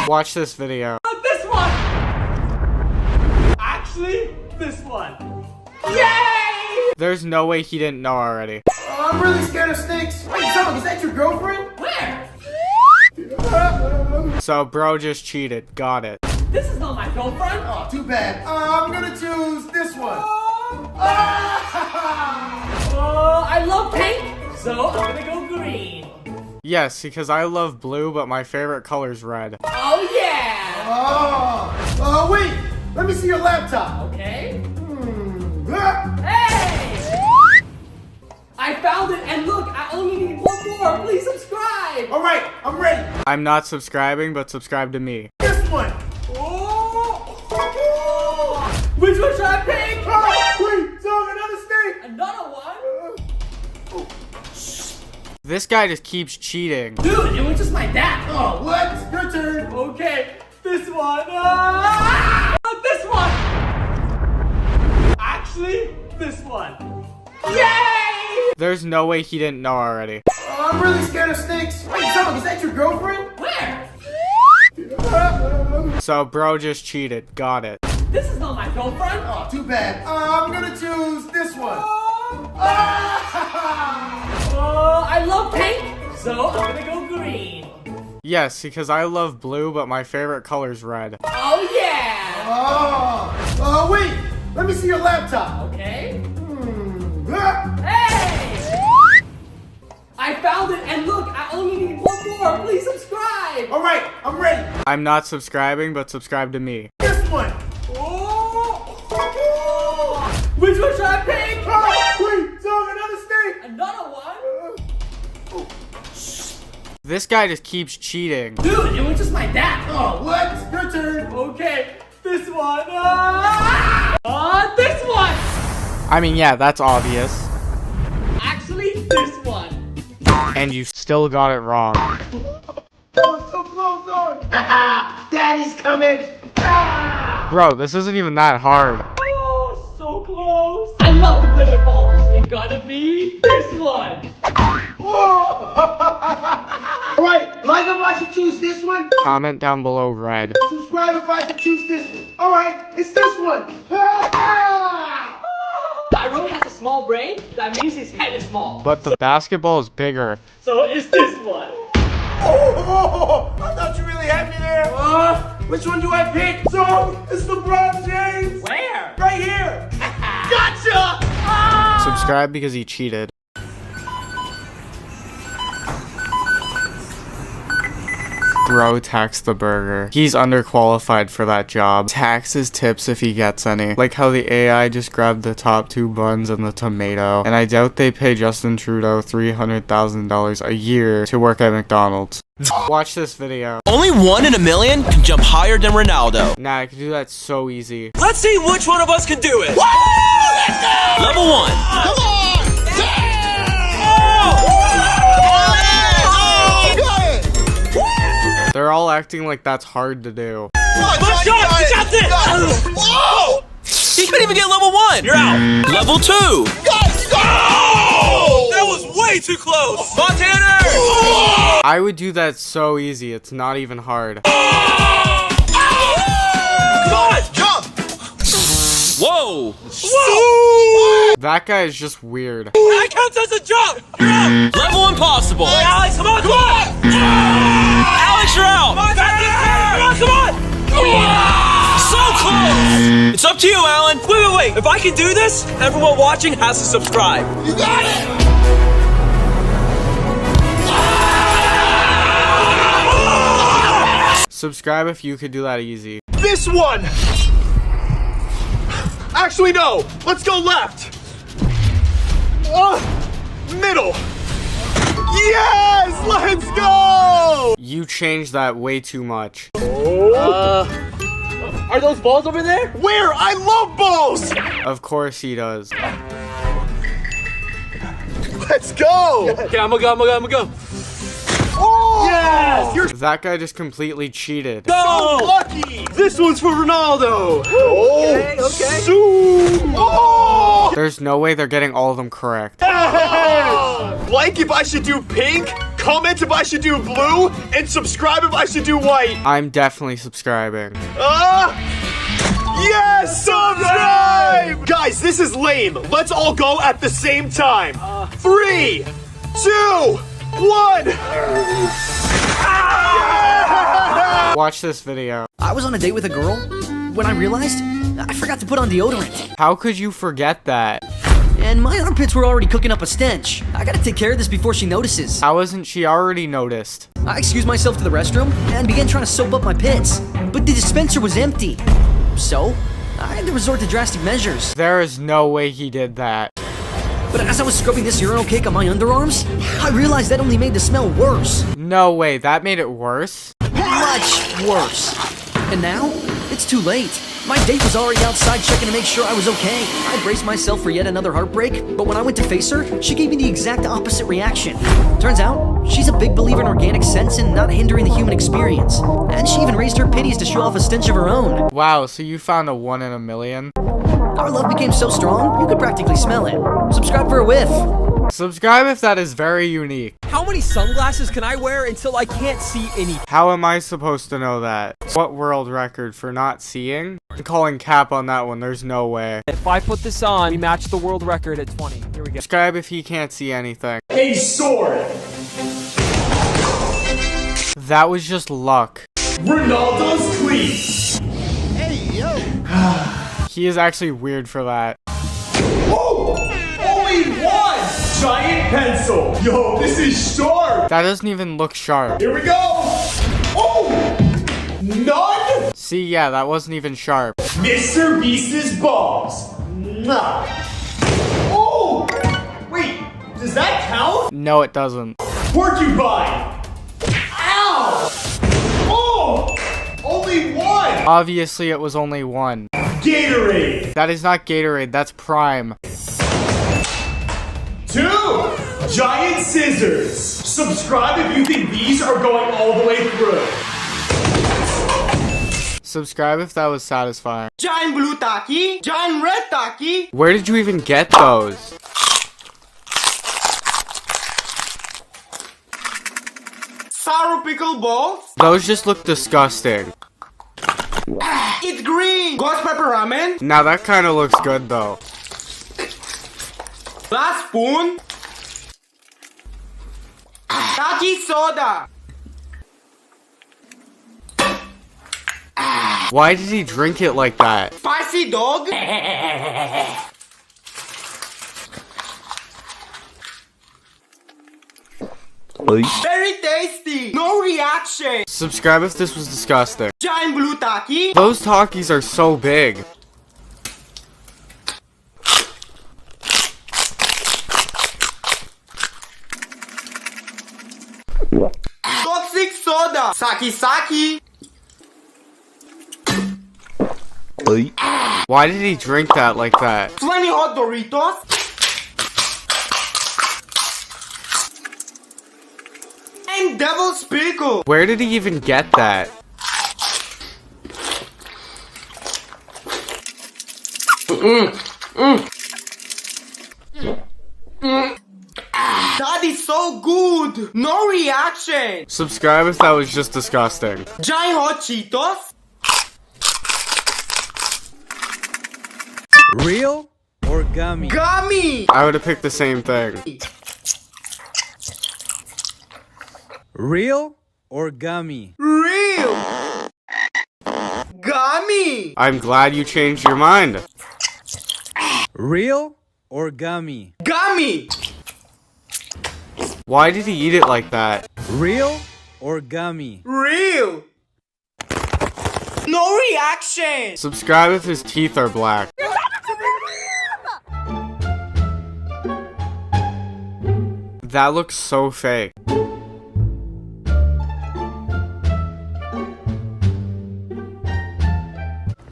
Watch this video. This one! Actually, this one. Yay! There's no way he didn't know already. Oh, I'm really scared of snakes. Wait, Zong, is that your girlfriend? Where? So bro just cheated. Got it. This is not my girlfriend. Oh, too bad. I'm gonna choose this one. I love pink, so I'm gonna go green. Yes, because I love blue, but my favorite color is red. Oh yeah! Oh, wait. Let me see your laptop. Okay. Ah! Hey! I found it, and look, I only need one more. Please subscribe. All right, I'm ready. I'm not subscribing, but subscribe to me. This one. Which one should I pick? Wait, Zong, another snake. Another one? This guy just keeps cheating. Dude, it was just my dad. Oh, what? Your turn. Okay, this one. This one. Actually, this one. Yay! There's no way he didn't know already. Oh, I'm really scared of snakes. Wait, Zong, is that your girlfriend? Where? So bro just cheated. Got it. This is not my girlfriend. Oh, too bad. I'm gonna choose this one. I love pink, so I'm gonna go green. Yes, because I love blue, but my favorite color is red. Oh yeah! Oh, wait. Let me see your laptop. Okay. Ah! Hey! I found it, and look, I only need one more. Please subscribe. All right, I'm ready. I'm not subscribing, but subscribe to me. This one. Which one should I pick? Wait, Zong, another snake. Another one? This guy just keeps cheating. Dude, it was just my dad. Oh, what? Your turn. Okay, this one. This one. I mean, yeah, that's obvious. Actually, this one. And you still got it wrong. Oh, so close on. Daddy's coming. Bro, this isn't even that hard. Oh, so close. I love the glitter balls. It gotta be this one. All right, like if I should choose this one. Comment down below red. Subscribe if I should choose this one. All right, it's this one. Tyrone has a small brain. That means his head is small. But the basketball is bigger. So it's this one. Oh, I thought you really had me there. Which one do I pick? So, it's LeBron James. Where? Right here. Gotcha! Subscribe because he cheated. Bro tax the burger. He's underqualified for that job. Tax his tips if he gets any. Like how the AI just grabbed the top 2 buns and the tomato. And I doubt they pay Justin Trudeau $300,000 a year to work at McDonald's. Watch this video. Only 1 in a million can jump higher than Ronaldo. Nah, I can do that so easy. Let's see which one of us can do it. Woo! Let's go! Level 1. Come on! They're all acting like that's hard to do. Let's go! You got this! Whoa! He couldn't even get level 1. You're out. Level 2. Guys, go! That was way too close. Montana! I would do that so easy. It's not even hard. Come on! Jump! Whoa! Whoa! That guy is just weird. That counts as a jump! You're out! Level impossible! Hey, Alex, come on! Come on! Alex, you're out! Come on! So close! It's up to you, Alan. Wait. If I can do this, everyone watching has to subscribe. You got it! Subscribe if you could do that easy. This one! Actually, no! Let's go left! Middle! Yes! Let's go! You changed that way too much. Are those balls over there? Where? I love balls! Of course he does. Let's go! Okay, I'm gonna go. Oh! Yes! You're That guy just completely cheated. so lucky! This one's for Ronaldo! Okay. Oh! There's no way they're getting all of them correct. Like if I should do pink, comment if I should do blue, and subscribe if I should do white. I'm definitely subscribing. Yes! Subscribe! Guys, this is lame. Let's all go at the same time. 3, 2, 1. Watch this video. I was on a date with a girl when I realized I forgot to put on deodorant. How could you forget that? And my armpits were already cooking up a stench. I gotta take care of this before she notices. How hasn't she already noticed? I excused myself to the restroom and began trying to soap up my pits. But the dispenser was empty. So, I had to resort to drastic measures. There is no way he did that. But as I was scrubbing this urinal cake on my underarms, I realized that only made the smell worse. No way, that made it worse? Much worse. And now, it's too late. My date was already outside checking to make sure I was okay. I braced myself for yet another heartbreak, but when I went to face her, she gave me the exact opposite reaction. Turns out, she's a big believer in organic scents and not hindering the human experience. And she even raised her pitties to show off a stench of her own. Wow, so you found a 1 in a million? Our love became so strong, you could practically smell it. Subscribe for a whiff. Subscribe if that is very unique. How many sunglasses can I wear until I can't see any? How am I supposed to know that? What world record for not seeing? I'm calling cap on that one, there's no way. If I put this on, we match the world record at 20. Here we go. Subscribe if he can't see anything. A sword! That was just luck. Ronaldo's cleats! He is actually weird for that. Oh! Only one! Giant pencil! Yo, this is sharp! That doesn't even look sharp. Here we go! Oh! None? See, yeah, that wasn't even sharp. Mr. Beast's balls. Nah. Oh! Wait, does that count? No, it doesn't. Porcupine! Ow! Oh! Only one! Obviously, it was only 1. Gatorade! That is not Gatorade, that's Prime. 2! Giant scissors! Subscribe if you think these are going all the way through. Subscribe if that was satisfying. Giant blue taki, giant red taki. Where did you even get those? Sour pickle balls. Those just look disgusting. It's green. Ghost pepper ramen. Now that kind of looks good though. Last spoon. Taki soda. Why did he drink it like that? Spicy dog. Very tasty. No reaction. Subscribe if this was disgusting. Giant blue taki. Those Takis are so big. Toxic soda. Saki saki. Why did he drink that like that? 20 hot Doritos. And devil's pickle. Where did he even get that? That is so good. No reaction. Subscribe if that was just disgusting. Giant hot Cheetos. Real or gummy? Gummy. I would have picked the same thing. Real or gummy? Real. Gummy. I'm glad you changed your mind. Real or gummy? Gummy. Why did he eat it like that? Real or gummy? Real. No reaction. Subscribe if his teeth are black. That looks so fake.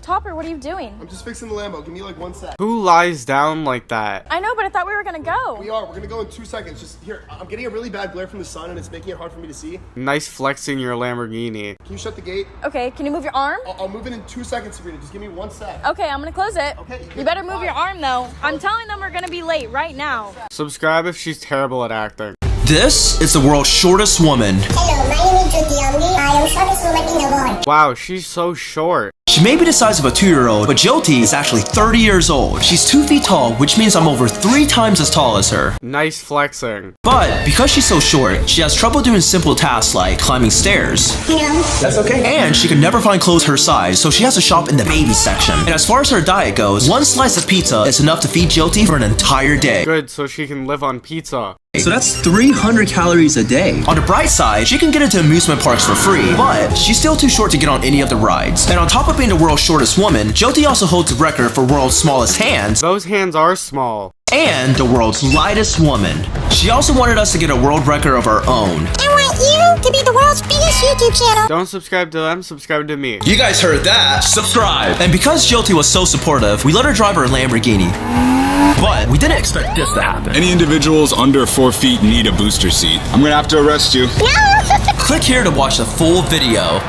Topper, what are you doing? I'm just fixing the Lambo. Give me like 1 sec. Who lies down like that? I know, but I thought we were gonna go. We are. We're gonna go in 2 seconds. Just here. I'm getting a really bad glare from the sun, and it's making it hard for me to see. Nice flexing your Lamborghini. Can you shut the gate? Okay, can you move your arm? I'll move it in 2 seconds, Sabrina. Just give me 1 sec. Okay, I'm gonna close it. Okay. You better move your arm though. I'm telling them we're gonna be late right now. Subscribe if she's terrible at acting. This is the world's shortest woman. Hello, my name is Jyoti Amgi. I am shortest woman in the world. Wow, she's so short. She may be the size of a 2-year-old, but Jyoti is actually 30 years old. She's 2 feet tall, which means I'm over 3 times as tall as her. Nice flexing. But because she's so short, she has trouble doing simple tasks like climbing stairs. That's okay. And she can never find clothes her size, so she has to shop in the baby section. And as far as her diet goes, 1 slice of pizza is enough to feed Jyoti for an entire day. Good, so she can live on pizza. So that's 300 calories a day. On the bright side, she can get into amusement parks for free, but she's still too short to get on any of the rides. And on top of being the world's shortest woman, Jyoti also holds the record for world's smallest hands. Those hands are small. And the world's lightest woman. She also wanted us to get a world record of our own. I want you to be the world's biggest YouTube channel. Don't subscribe to them, subscribe to me. You guys heard that. Subscribe. And because Jyoti was so supportive, we let her drive her Lamborghini. But we didn't expect this to happen. Any individuals under 4 feet need a booster seat. I'm gonna have to arrest you. Click here to watch the full video.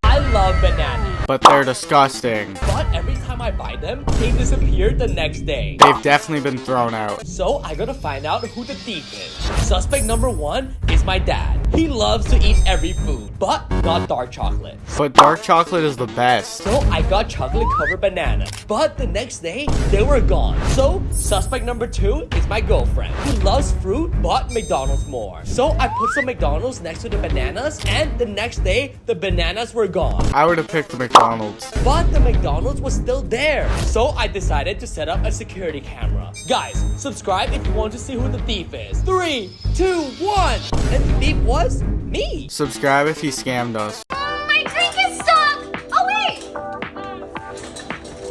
I love bananas. But they're disgusting. But every time I buy them, they disappear the next day. They've definitely been thrown out. So I gotta find out who the thief is. Suspect number 1 is my dad. He loves to eat every food, but not dark chocolate. But dark chocolate is the best. So I got chocolate covered bananas. But the next day, they were gone. So suspect number 2 is my girlfriend, who loves fruit but McDonald's more. So I put some McDonald's next to the bananas, and the next day, the bananas were gone. I would have picked the McDonald's. But the McDonald's was still there. So I decided to set up a security camera. Guys, subscribe if you want to see who the thief is. 3, 2, 1. And the thief was me. Subscribe if he scammed us. My drink is stuck! Oh, wait!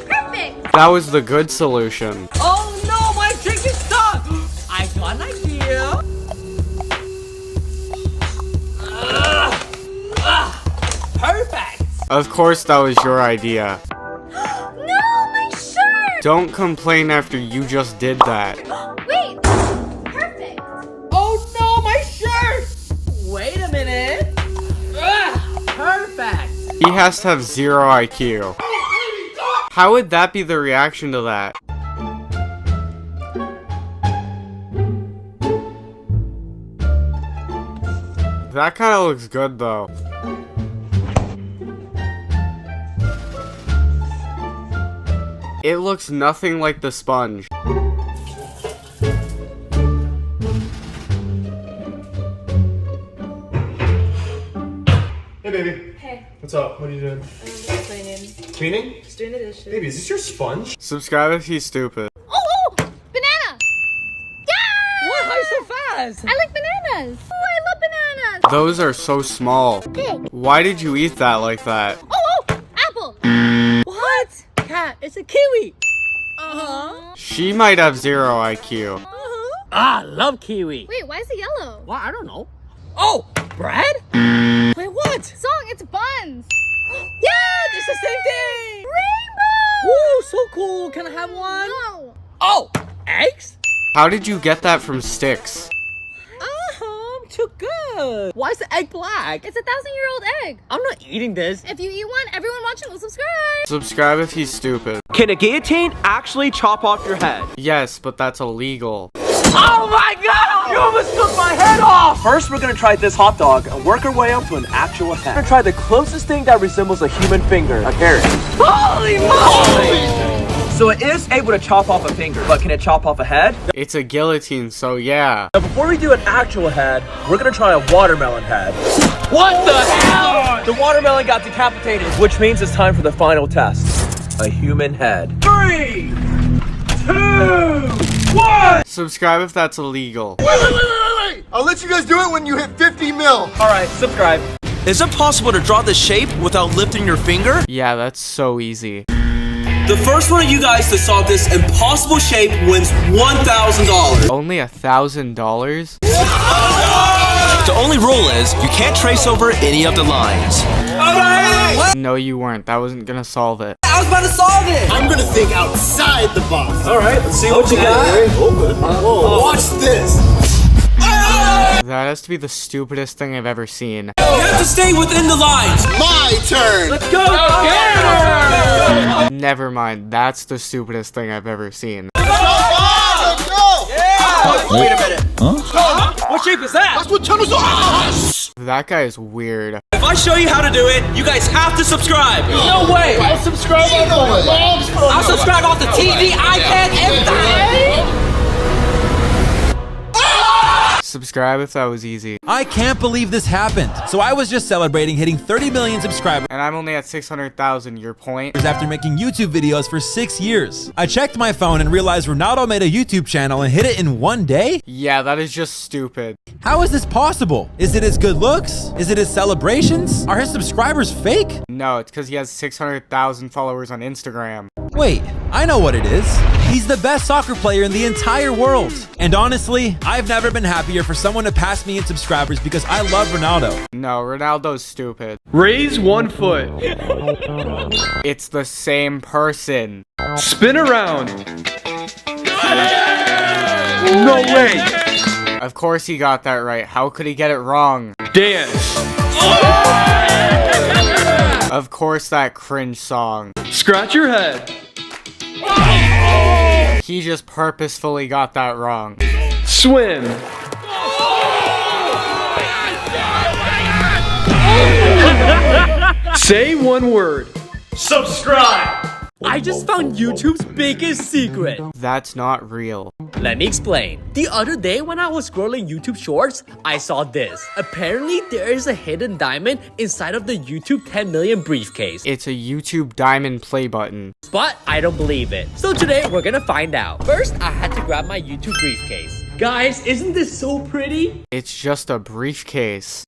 Perfect! That was the good solution. Oh no, my drink is stuck! I got an idea. Perfect! Of course that was your idea. No, my shirt! Don't complain after you just did that. Wait! Perfect! Oh no, my shirt! Wait a minute. Perfect! He has to have 0 IQ. How would that be the reaction to that? That kind of looks good though. It looks nothing like the sponge. Hey, baby. Hey. What's up? What are you doing? I'm just cleaning. Cleaning? Just doing the dishes. Baby, is this your sponge? Subscribe if he's stupid. Oh! Banana! Yeah! What? How are you so fast? I like bananas! Oh, I Those are so small. Why did you eat that like that? Oh, apple. What? Cat, it's a kiwi. Uh-huh. She might have 0 IQ. Ah, love kiwi. Wait, why is it yellow? Well, I don't know. Oh, bread? Wait, what? Song, it's buns. Yeah, it's the same thing. Rainbow. Woo, so cool. Can I have one? No. Oh, eggs? How did you get that from sticks? Too good. Why is the egg black? It's a 1,000-year-old egg. I'm not eating this. If you eat one, everyone watching will subscribe. Subscribe if he's stupid. Can a guillotine actually chop off your head? Yes, but that's illegal. Oh my god! You almost took my head off! First, we're gonna try this hot dog and work our way up to an actual head. We're gonna try the closest thing that resembles a human finger, a carrot. Holy moly! So it is able to chop off a finger, but can it chop off a head? It's a guillotine, so yeah. Now before we do an actual head, we're gonna try a watermelon head. What the hell? The watermelon got decapitated, which means it's time for the final test. A human head. 3, 2, 1! Subscribe if that's illegal. Wait! I'll let you guys do it when you hit 50 mil. Alright, subscribe. Is it possible to draw this shape without lifting your finger? Yeah, that's so easy. The first one of you guys to solve this impossible shape wins $1,000. Only $1,000? The only rule is you can't trace over any of the lines. No, you weren't. That wasn't gonna solve it. I was about to solve it. I'm gonna think outside the box. Alright, let's see what you got. Watch this. That has to be the stupidest thing I've ever seen. You have to stay within the lines. My turn. Let's go! Never mind. That's the stupidest thing I've ever seen. Let's go. Wait a minute. Huh? What shape is that? That's what channels are. That guy is weird. If I show you how to do it, you guys have to subscribe. No way. I'll subscribe I'll subscribe off the TV, iPad, everything. Subscribe if that was easy. I can't believe this happened. So I was just celebrating hitting 30 million subscribers. And I'm only at 600,000. Your point? After making YouTube videos for 6 years. I checked my phone and realized Ronaldo made a YouTube channel and hit it in 1 day? Yeah, that is just stupid. How is this possible? Is it his good looks? Is it his celebrations? Are his subscribers fake? No, it's because he has 600,000 followers on Instagram. Wait, I know what it is. He's the best soccer player in the entire world. And honestly, I've never been happier for someone to pass me in subscribers because I love Ronaldo. No, Ronaldo's stupid. Raise 1 foot. It's the same person. Spin around. No way. Of course he got that right. How could he get it wrong? Dance. Of course that cringe song. Scratch your head. He just purposefully got that wrong. Swim. Say 1 word. Subscribe. I just found YouTube's biggest secret. That's not real. Let me explain. The other day when I was scrolling YouTube Shorts, I saw this. Apparently, there is a hidden diamond inside of the YouTube 10 million briefcase. It's a YouTube diamond play button. But I don't believe it. So today, we're gonna find out. First, I had to grab my YouTube briefcase. Guys, isn't this so pretty? It's just a briefcase.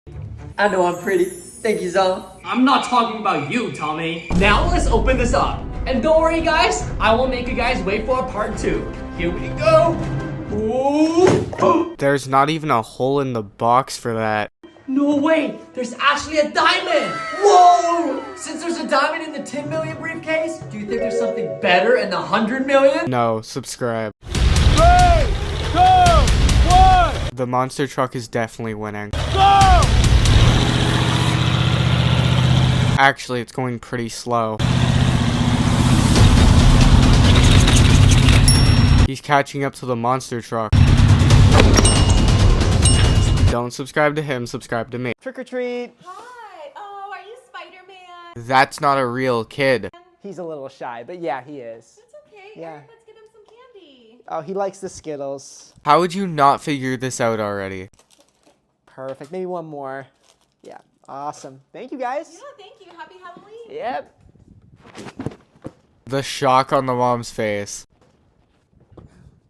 I know I'm pretty. Thank you, Zong. I'm not talking about you, Tommy. Now let's open this up. And don't worry, guys. I won't make you guys wait for a part 2. Here we go. Ooh. There's not even a hole in the box for that. No way. There's actually a diamond. Whoa. Since there's a diamond in the 10 million briefcase, do you think there's something better in the 100 million? No, subscribe. 3, 2, 1. The monster truck is definitely winning. Go. Actually, it's going pretty slow. He's catching up to the monster truck. Don't subscribe to him, subscribe to me. Trick or treat. Hi. Oh, are you Spider-Man? That's not a real kid. He's a little shy, but yeah, he is. That's okay. Yeah. Eric, let's get him some candy. Oh, he likes the Skittles. How would you not figure this out already? Perfect. Maybe one more. Yeah. Awesome. Thank you, guys. Yeah, thank you. Happy Halloween. Yep. The shock on the mom's face.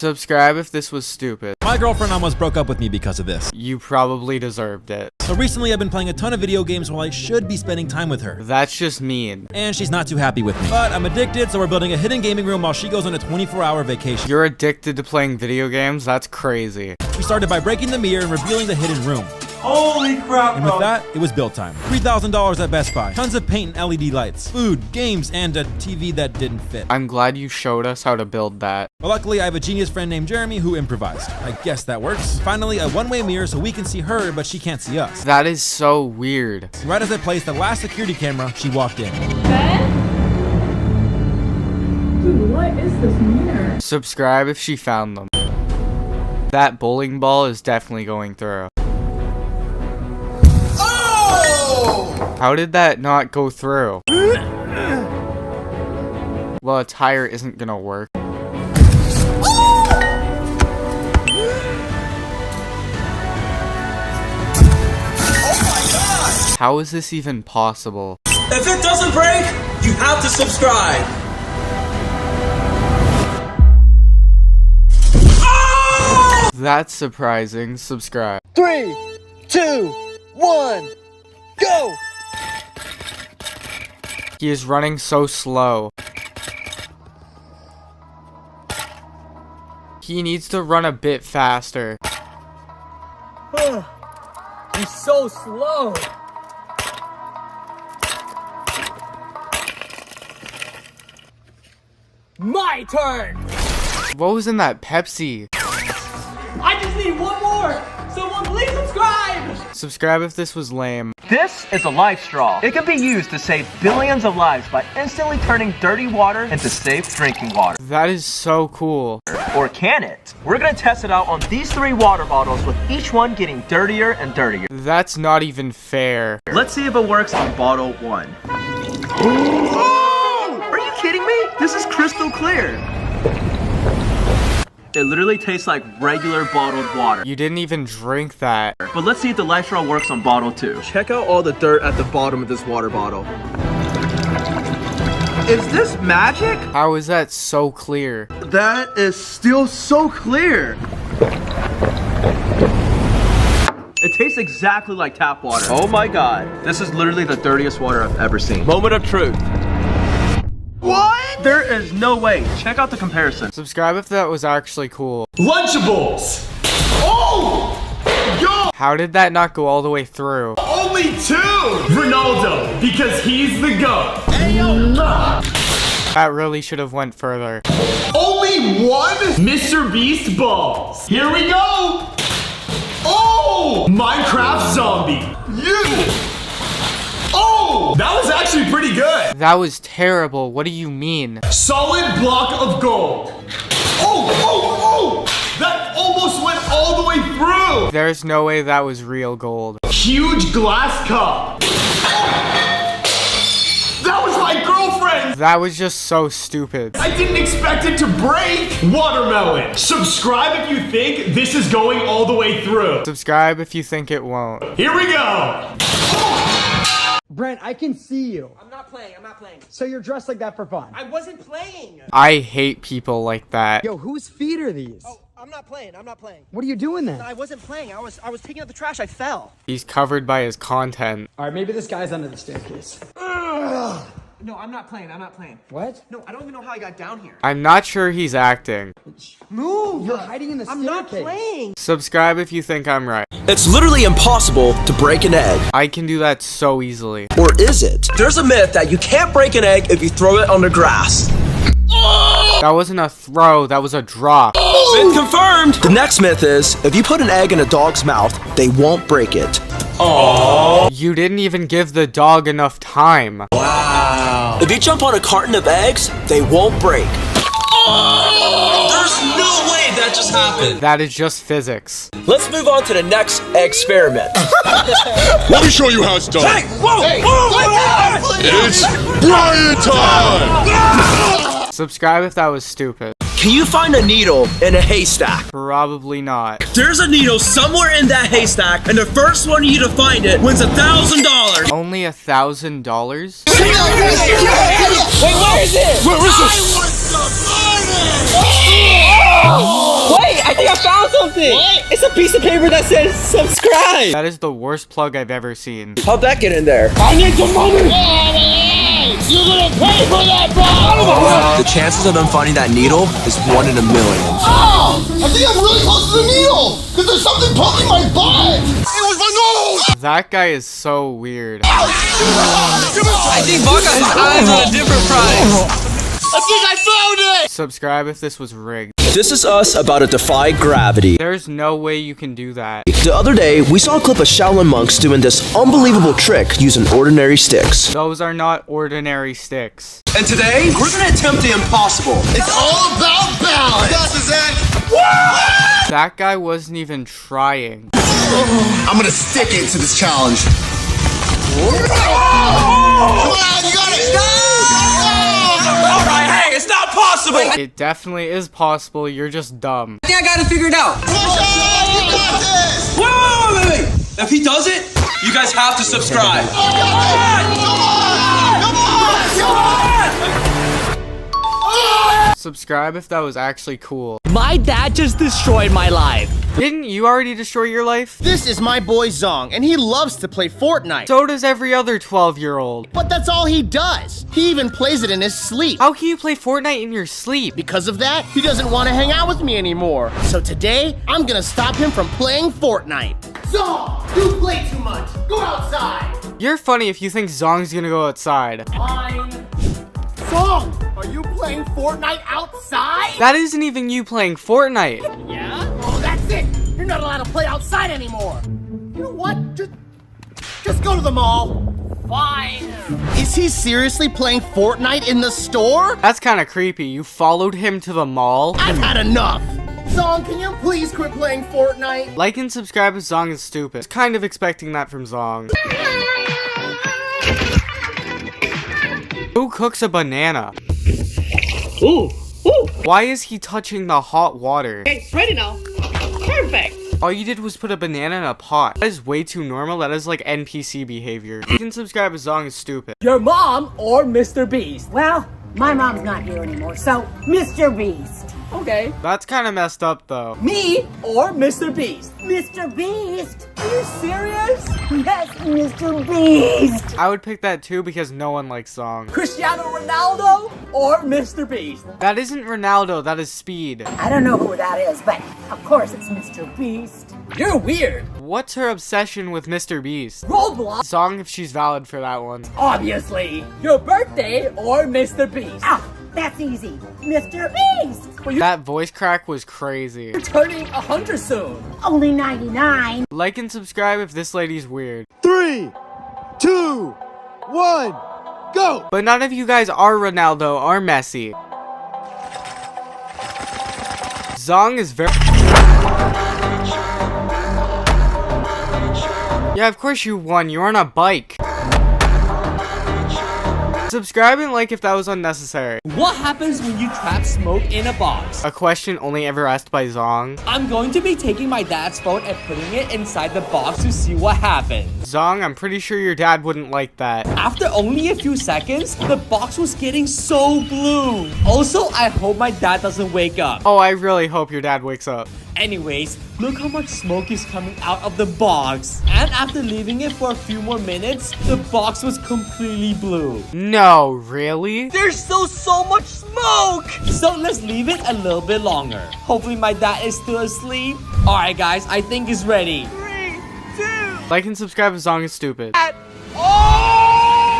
Subscribe if this was stupid. My girlfriend almost broke up with me because of this. You probably deserved it. So recently I've been playing a ton of video games while I should be spending time with her. That's just mean. And she's not too happy with me. But I'm addicted, so we're building a hidden gaming room while she goes on a 24-hour vacation. You're addicted to playing video games? That's crazy. We started by breaking the mirror and revealing the hidden room. Holy crap, And with that, it was build time. $3,000 at Best Buy. Tons of paint and LED lights. Food, games, and a TV that didn't fit. I'm glad you showed us how to build that. But luckily, I have a genius friend named Jeremy who improvised. I guess that works. Finally, a one-way mirror so we can see her, but she can't see us. That is so weird. Right as I placed the last security camera, she walked in. Ben? Dude, what is this mirror? Subscribe if she found them. That bowling ball is definitely going through. How did that not go through? Well, a tire isn't gonna work. How is this even possible? If it doesn't break, you have to subscribe. That's surprising. Subscribe. 3, 2, 1, go! He is running so slow. He needs to run a bit faster. He's so slow. My turn! What was in that Pepsi? I just need one more. Someone please subscribe. Subscribe if this was lame. This is a life straw. It can be used to save billions of lives by instantly turning dirty water into safe drinking water. That is so cool. Or can it? We're gonna test it out on these 3 water bottles with each one getting dirtier and dirtier. That's not even fair. Let's see if it works on bottle 1. Oh! Are you kidding me? This is crystal clear. It literally tastes like regular bottled water. You didn't even drink that. But let's see if the life straw works on bottle 2. Check out all the dirt at the bottom of this water bottle. Is this magic? How is that so clear? That is still so clear. It tastes exactly like tap water. Oh my god. This is literally the dirtiest water I've ever seen. Moment of truth. What? There is no way. Check out the comparison. Subscribe if that was actually cool. Lunchables! Oh! Yo! How did that not go all the way through? Only 2! Ronaldo, because he's the GOAT. That really should have went further. Only 1? Mr. Beast balls. Here we go! Oh! Minecraft zombie. You! Oh! That was actually pretty good. That was terrible. What do you mean? Solid block of gold. Oh! That almost went all the way through. There's no way that was real gold. Huge glass cup. That was my girlfriend. That was just so stupid. I didn't expect it to break. Watermelon. Subscribe if you think this is going all the way through. Subscribe if you think it won't. Here we go. Brent, I can see you. I'm not playing. So you're dressed like that for fun? I wasn't playing. I hate people like that. Yo, whose feet are these? Oh, I'm not playing. What are you doing then? I wasn't playing. I was taking out the trash. I fell. He's covered by his content. All right, maybe this guy's under the staircase. No, I'm not playing. What? No, I don't even know how I got down here. I'm not sure he's acting. Move! You're hiding in the staircase. I'm not playing. Subscribe if you think I'm right. It's literally impossible to break an egg. I can do that so easily. Or is it? There's a myth that you can't break an egg if you throw it on the grass. That wasn't a throw, that was a drop. Myth confirmed! The next myth is, if you put an egg in a dog's mouth, they won't break it. Aww. You didn't even give the dog enough time. Wow. If you jump on a carton of eggs, they won't break. There's no way that just happened. That is just physics. Let's move on to the next experiment. Let me show you how it's done. Hey, whoa! It's Brian time! Subscribe if that was stupid. Can you find a needle in a haystack? Probably not. There's a needle somewhere in that haystack, and the first one you to find it wins $1,000. Only $1,000? Wait, where is it? Where is it? I want to find it! I found something! What? It's a piece of paper that says subscribe! That is the worst plug I've ever seen. How'd that get in there? I need some money! You're gonna pay for that, bro! The chances of them finding that needle is 1 in a million. Oh! I think I'm really close to the needle! Because there's something poking my butt! It was my nose! That guy is so weird. I think Buck has his eyes on a different prize. I think I found it! Subscribe if this was rigged. This is us about to defy gravity. There's no way you can do that. The other day, we saw a clip of Shaolin monks doing this unbelievable trick using ordinary sticks. Those are not ordinary sticks. And today, we're gonna attempt the impossible. It's all about balance! This is it! That guy wasn't even trying. I'm gonna stick it to this challenge. Come on, you got it! Alright, hey, it's not possible! It definitely is possible, you're just dumb. I think I got it figured out. You got this! Wait. If he does it, you guys have to subscribe. Subscribe if that was actually cool. My dad just destroyed my life. Didn't you already destroy your life? This is my boy Zong, and he loves to play Fortnite. So does every other 12-year-old. But that's all he does. He even plays it in his sleep. How can you play Fortnite in your sleep? Because of that, he doesn't want to hang out with me anymore. So today, I'm gonna stop him from playing Fortnite. Zong, you play too much. Go outside. You're funny if you think Zong's gonna go outside. Fine. Zong, are you playing Fortnite outside? That isn't even you playing Fortnite. Yeah? Oh, that's it. You're not allowed to play outside anymore. You know what? Just go to the mall. Fine. Is he seriously playing Fortnite in the store? That's kind of creepy. You followed him to the mall? I've had enough. Zong, can you please quit playing Fortnite? Like and subscribe if Zong is stupid. I was kind of expecting that from Zong. Who cooks a banana? Ooh. Why is he touching the hot water? It's ready now. Perfect. All you did was put a banana in a pot. That is way too normal. That is like NPC behavior. You can subscribe if Zong is stupid. Your mom or Mr. Beast? Well, my mom's not here anymore, so Mr. Beast. Okay. That's kind of messed up though. Me or Mr. Beast? Mr. Beast? Are you serious? Yes, Mr. Beast. I would pick that too because no one likes Zong. Cristiano Ronaldo or Mr. Beast? That isn't Ronaldo, that is Speed. I don't know who that is, but of course it's Mr. Beast. You're weird. What's her obsession with Mr. Beast? Roblox? Zong if she's valid for that one. Obviously. Your birthday or Mr. Beast? Ah, that's easy. Mr. Beast. That voice crack was crazy. You're turning 100 soon. Only 99. Like and subscribe if this lady's weird. 3, 2, 1, go! But none of you guys are Ronaldo or Messi. Zong is very... Yeah, of course you won. You're on a bike. Subscribe and like if that was unnecessary. What happens when you trap smoke in a box? A question only ever asked by Zong. I'm going to be taking my dad's phone and putting it inside the box to see what happens. Zong, I'm pretty sure your dad wouldn't like that. After only a few seconds, the box was getting so blue. Also, I hope my dad doesn't wake up. Oh, I really hope your dad wakes up. Anyways, look how much smoke is coming out of the box. And after leaving it for a few more minutes, the box was completely blue. No, really? There's still so much smoke! So let's leave it a little bit longer. Hopefully my dad is still asleep. Alright guys, I think it's ready. 3, 2... Like and subscribe if Zong is stupid.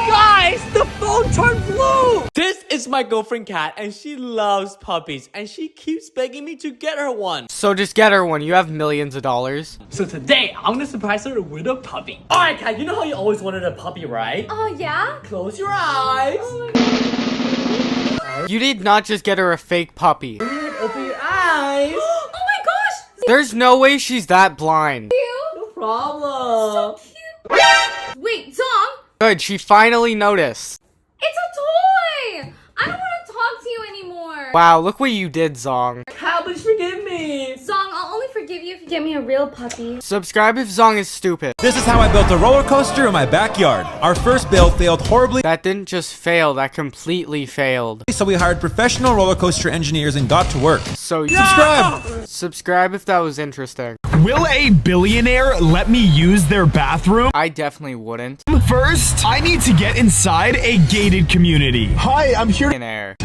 Guys, the phone turned blue! This is my girlfriend Kat, and she loves puppies, and she keeps begging me to get her one. So just get her one. You have millions of dollars. So today, I'm gonna surprise her with a puppy. Alright, Kat, you know how you always wanted a puppy, right? Oh, yeah? Close your eyes. Oh my You did not just get her a fake puppy. Open your eyes. Oh my gosh! There's no way she's that blind. No problem. So cute. Wait, Zong? Good, she finally noticed. It's a toy! I don't want to talk to you anymore. Wow, look what you did, Zong. Kat, please forgive me. Song, I'll only forgive you if you get me a real puppy. Subscribe if Zong is stupid. This is how I built a roller coaster in my backyard. Our first build failed horribly. That didn't just fail, that completely failed. So we hired professional roller coaster engineers and got to work. So subscribe. Subscribe if that was interesting. Will a billionaire let me use their bathroom? I definitely wouldn't. First, I need to get inside a gated community. Hi, I'm here. Billionaire.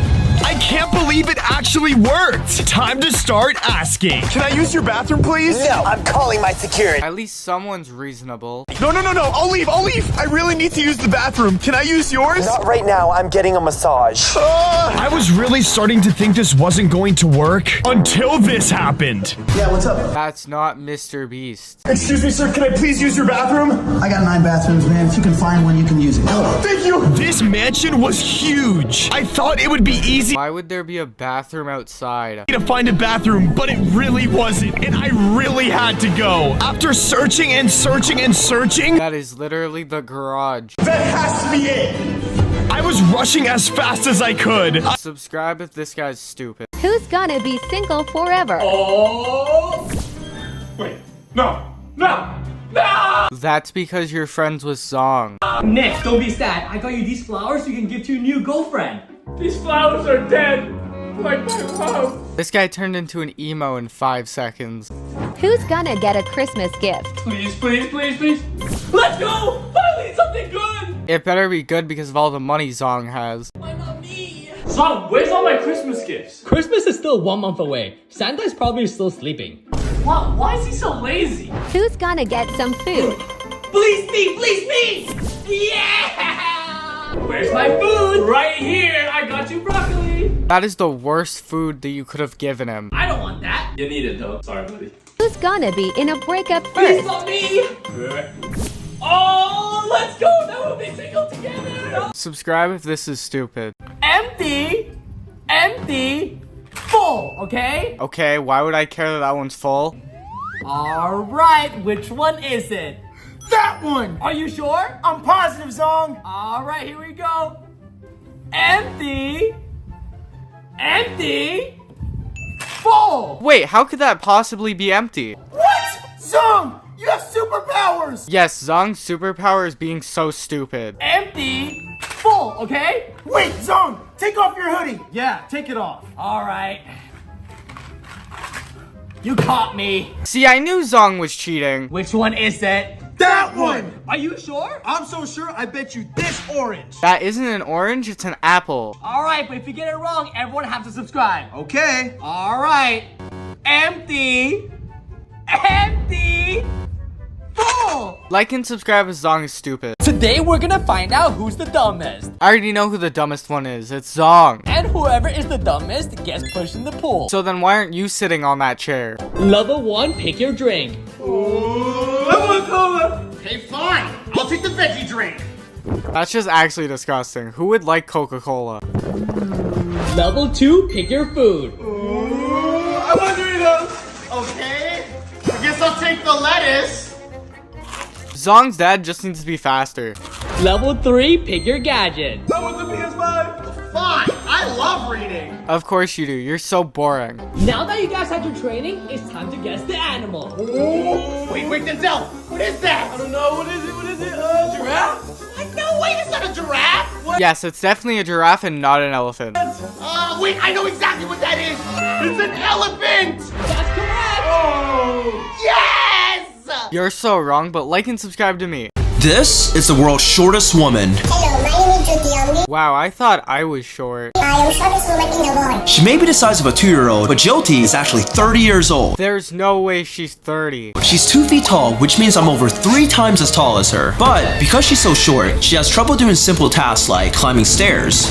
I can't believe it actually worked. Time to start asking. Can I use your bathroom, please? No, I'm calling my security. At least someone's reasonable. No. I'll leave. I really need to use the bathroom. Can I use yours? Not right now. I'm getting a massage. I was really starting to think this wasn't going to work until this happened. Yeah, what's up? That's not Mr. Beast. Excuse me, sir. Can I please use your bathroom? I got 9 bathrooms, man. If you can find one, you can use it. Thank you. This mansion was huge. I thought it would be easy Why would there be a bathroom outside? to find a bathroom, but it really wasn't, and I really had to go. After searching and searching and searching, That is literally the garage. that has to be it. I was rushing as fast as I could. Subscribe if this guy's stupid. Who's gonna be single forever? Oh! Wait, no! That's because you're friends with Zong. Nick, don't be sad. I got you these flowers so you can give to your new girlfriend. These flowers are dead, like my mom. This guy turned into an emo in 5 seconds. Who's gonna get a Christmas gift? Please. Let's go! Finally, something good! It better be good because of all the money Zong has. Son, where's all my Christmas gifts? Christmas is still 1 month away. Santa's probably still sleeping. Wow, why is he so lazy? Who's gonna get some food? Please me! Yeah! Where's my food? Right here, I got you broccoli. That is the worst food that you could have given him. I don't want that. You need it though. Sorry, buddy. Who's gonna be in a breakup Please first? not me! Oh, let's go! Now we'll be single together! Subscribe if this is stupid. Empty, full, okay? Okay, why would I care that that one's full? Alright, which one is it? That one! Are you sure? I'm positive, Zong. Alright, here we go. Empty, full! Wait, how could that possibly be empty? What? Zong, you have superpowers! Yes, Zong's superpower is being so stupid. Empty, full, okay? Wait, Zong, take off your hoodie. Yeah, take it off. Alright. You caught me. See, I knew Zong was cheating. Which one is it? That one! Are you sure? I'm so sure, I bet you this orange. That isn't an orange, it's an apple. Alright, but if you get it wrong, everyone has to subscribe. Okay. Alright. Empty, full! Like and subscribe if Zong is stupid. Today we're gonna find out who's the dumbest. I already know who the dumbest one is. It's Zong. And whoever is the dumbest gets pushed in the pool. So then why aren't you sitting on that chair? Level 1, pick your drink. Okay, fine. I'll take the veggie drink. That's just actually disgusting. Who would like Coca-Cola? Level 2, pick your food. I want Doritos. Okay. I guess I'll take the lettuce. Zong's dad just needs to be faster. Level 3, pick your gadget. I want the PS5. Fine. I love reading. Of course you do. You're so boring. Now that you guys had your training, it's time to guess the animal. Wait, Denzel. What is that? I don't know. What is it? Giraffe? No, wait, it's not a giraffe. What? Yes, it's definitely a giraffe and not an elephant. Wait, I know exactly what that is. It's an elephant. That's correct. Oh, yes. You're so wrong, but like and subscribe to me. This is the world's shortest woman. Hello, my name is Jyoti. Wow, I thought I was short. I am shortest woman in the world. She may be the size of a 2-year-old, but Jyoti is actually 30 years old. There's no way she's 30. She's 2 feet tall, which means I'm over 3 times as tall as her. But because she's so short, she has trouble doing simple tasks like climbing stairs.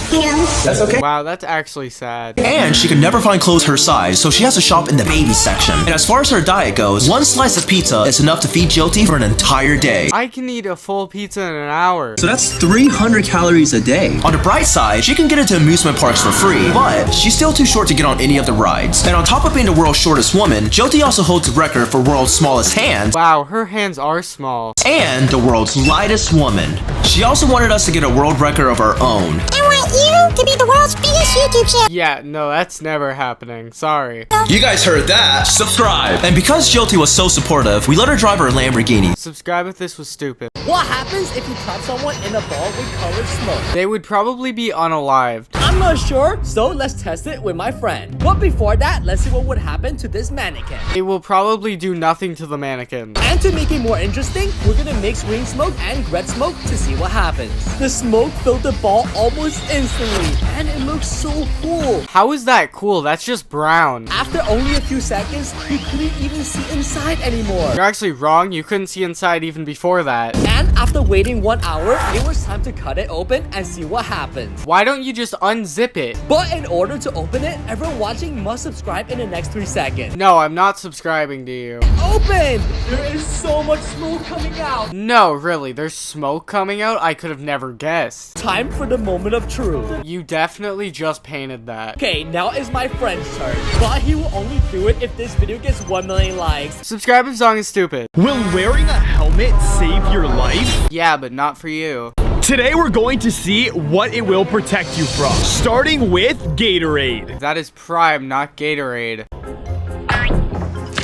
That's okay. Wow, that's actually sad. And she can never find clothes her size, so she has to shop in the baby section. And as far as her diet goes, 1 slice of pizza is enough to feed Jyoti for an entire day. I can eat a full pizza in an hour. So that's 300 calories a day. On the bright side, she can get into amusement parks for free, but she's still too short to get on any of the rides. And on top of being the world's shortest woman, Jyoti also holds the record for world's smallest hands. Wow, her hands are small. And the world's lightest woman. She also wanted us to get a world record of our own. I want you to be the world's biggest YouTube channel. Yeah, no, that's never happening. Sorry. You guys heard that. Subscribe. And because Jyoti was so supportive, we let her drive her Lamborghini. Subscribe if this was stupid. What happens if you trap someone in a ball with colored smoke? They would probably be unalived. I'm not sure, so let's test it with my friend. But before that, let's see what would happen to this mannequin. It will probably do nothing to the mannequin. And to make it more interesting, we're gonna mix green smoke and red smoke to see what happens. The smoke filled the ball almost instantly, and it looks so cool. How is that cool? That's just brown. After only a few seconds, you couldn't even see inside anymore. You're actually wrong. You couldn't see inside even before that. And after waiting 1 hour, it was time to cut it open and see what happens. Why don't you just unzip it? But in order to open it, everyone watching must subscribe in the next 3 seconds. No, I'm not subscribing to you. Open! There is so much smoke coming out. No, really, there's smoke coming out? I could have never guessed. Time for the moment of truth. You definitely just painted that. Okay, now is my friend's turn, but he will only do it if this video gets 1 million likes. Subscribe if song is stupid. Will wearing a helmet save your life? Yeah, but not for you. Today we're going to see what it will protect you from, starting with Gatorade. That is Prime, not Gatorade.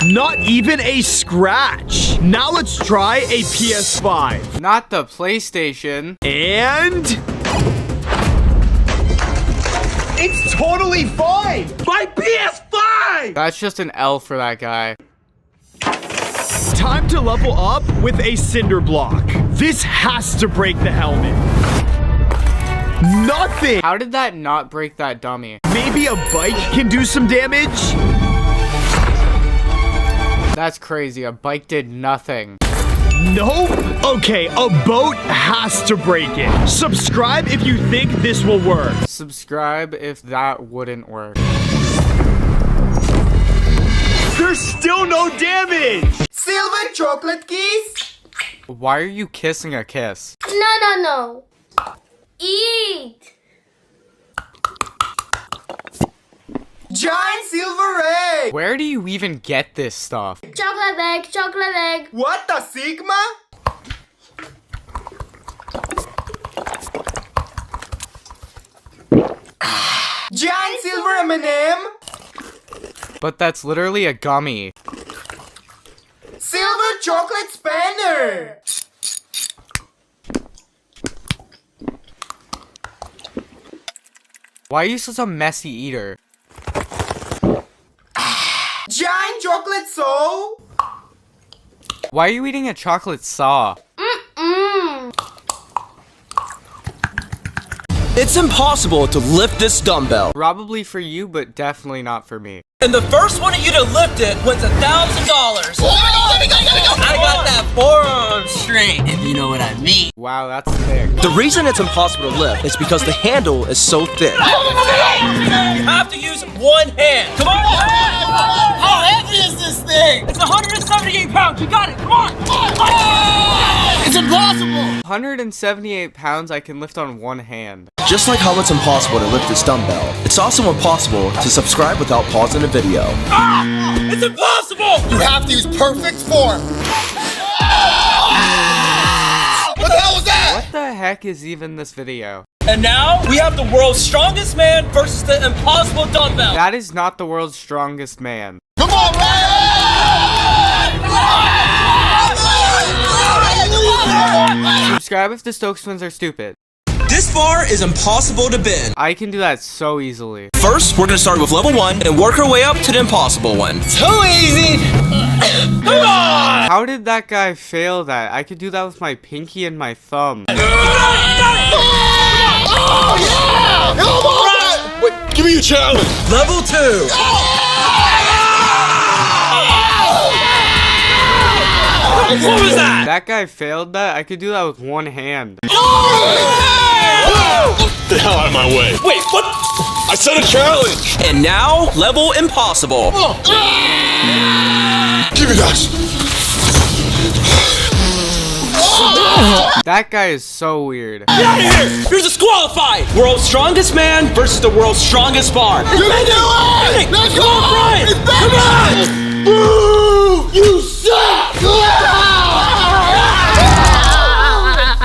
Not even a scratch. Now let's try a PS5. Not the PlayStation. And it's totally fine. My PS5! That's just an L for that guy. Time to level up with a cinder block. This has to break the helmet. Nothing. How did that not break that dummy? Maybe a bike can do some damage? That's crazy. A bike did nothing. Nope. Okay, a boat has to break it. Subscribe if you think this will work. Subscribe if that wouldn't work. There's still no damage. Silver chocolate kiss? Why are you kissing a kiss? No. Eat. Giant silver egg! Where do you even get this stuff? Chocolate egg. What the Sigma? Giant silver M&M? But that's literally a gummy. Silver chocolate spanner! Why are you such a messy eater? Giant chocolate saw? Why are you eating a chocolate saw? It's impossible to lift this dumbbell. Probably for you, but definitely not for me. And the first one of you to lift it wins $1,000. I got that forearm straight, if you know what I mean. Wow, that's thick. The reason it's impossible to lift is because the handle is so thick. You have to use one hand. Come on! How heavy is this thing? It's 178 pounds. You got it. Come on. It's impossible. 178 pounds I can lift on one hand. Just like how it's impossible to lift this dumbbell, it's also impossible to subscribe without pausing the video. It's impossible. You have to use perfect form. What the hell was that? What the heck is even this video? And now we have the world's strongest man versus the impossible dumbbell. That is not the world's strongest man. Come on, Ryan! Subscribe if the Stokes twins are stupid. This bar is impossible to bend. I can do that so easily. First, we're gonna start with level 1 and work our way up to the impossible one. Too easy. Come on. How did that guy fail that? I could do that with my pinky and my thumb. Oh, yeah! Come on! Wait, give me a challenge. Level 2. What was that? That guy failed that? I could do that with one hand. Get the hell out of my way. Wait, what? I set a challenge. And now, level impossible. Give me that. That guy is so weird. Get out of here! You're disqualified! World's strongest man versus the world's strongest bar. You can do it! Let's go! It's Come on! Boo! You suck!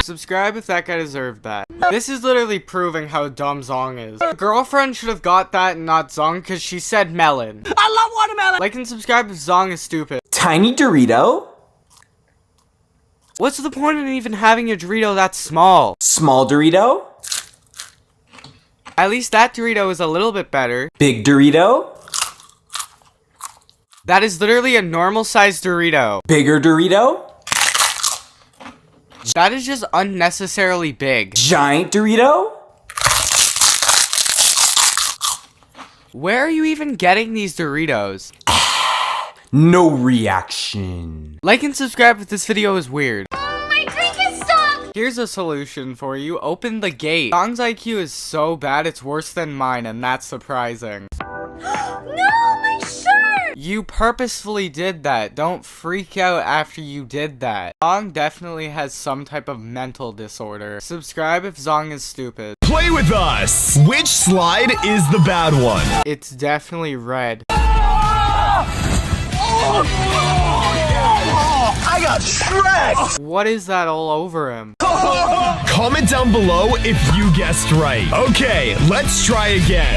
Subscribe if that guy deserved that. This is literally proving how dumb Zong is. Girlfriend should have got that and not Zong because she said melon. I love watermelon. Like and subscribe if Zong is stupid. Tiny Dorito? What's the point in even having a Dorito that small? Small Dorito? At least that Dorito is a little bit better. Big Dorito? That is literally a normal sized Dorito. Bigger Dorito? That is just unnecessarily big. Giant Dorito? Where are you even getting these Doritos? No reaction. Like and subscribe if this video is weird. My drink is stuck! Here's a solution for you. Open the gate. Zong's IQ is so bad it's worse than mine, and that's surprising. No, my shirt! You purposefully did that. Don't freak out after you did that. Zong definitely has some type of mental disorder. Subscribe if Zong is stupid. Play with us. Which slide is the bad one? It's definitely red. I got Shrek! What is that all over him? Comment down below if you guessed right. Okay, let's try again.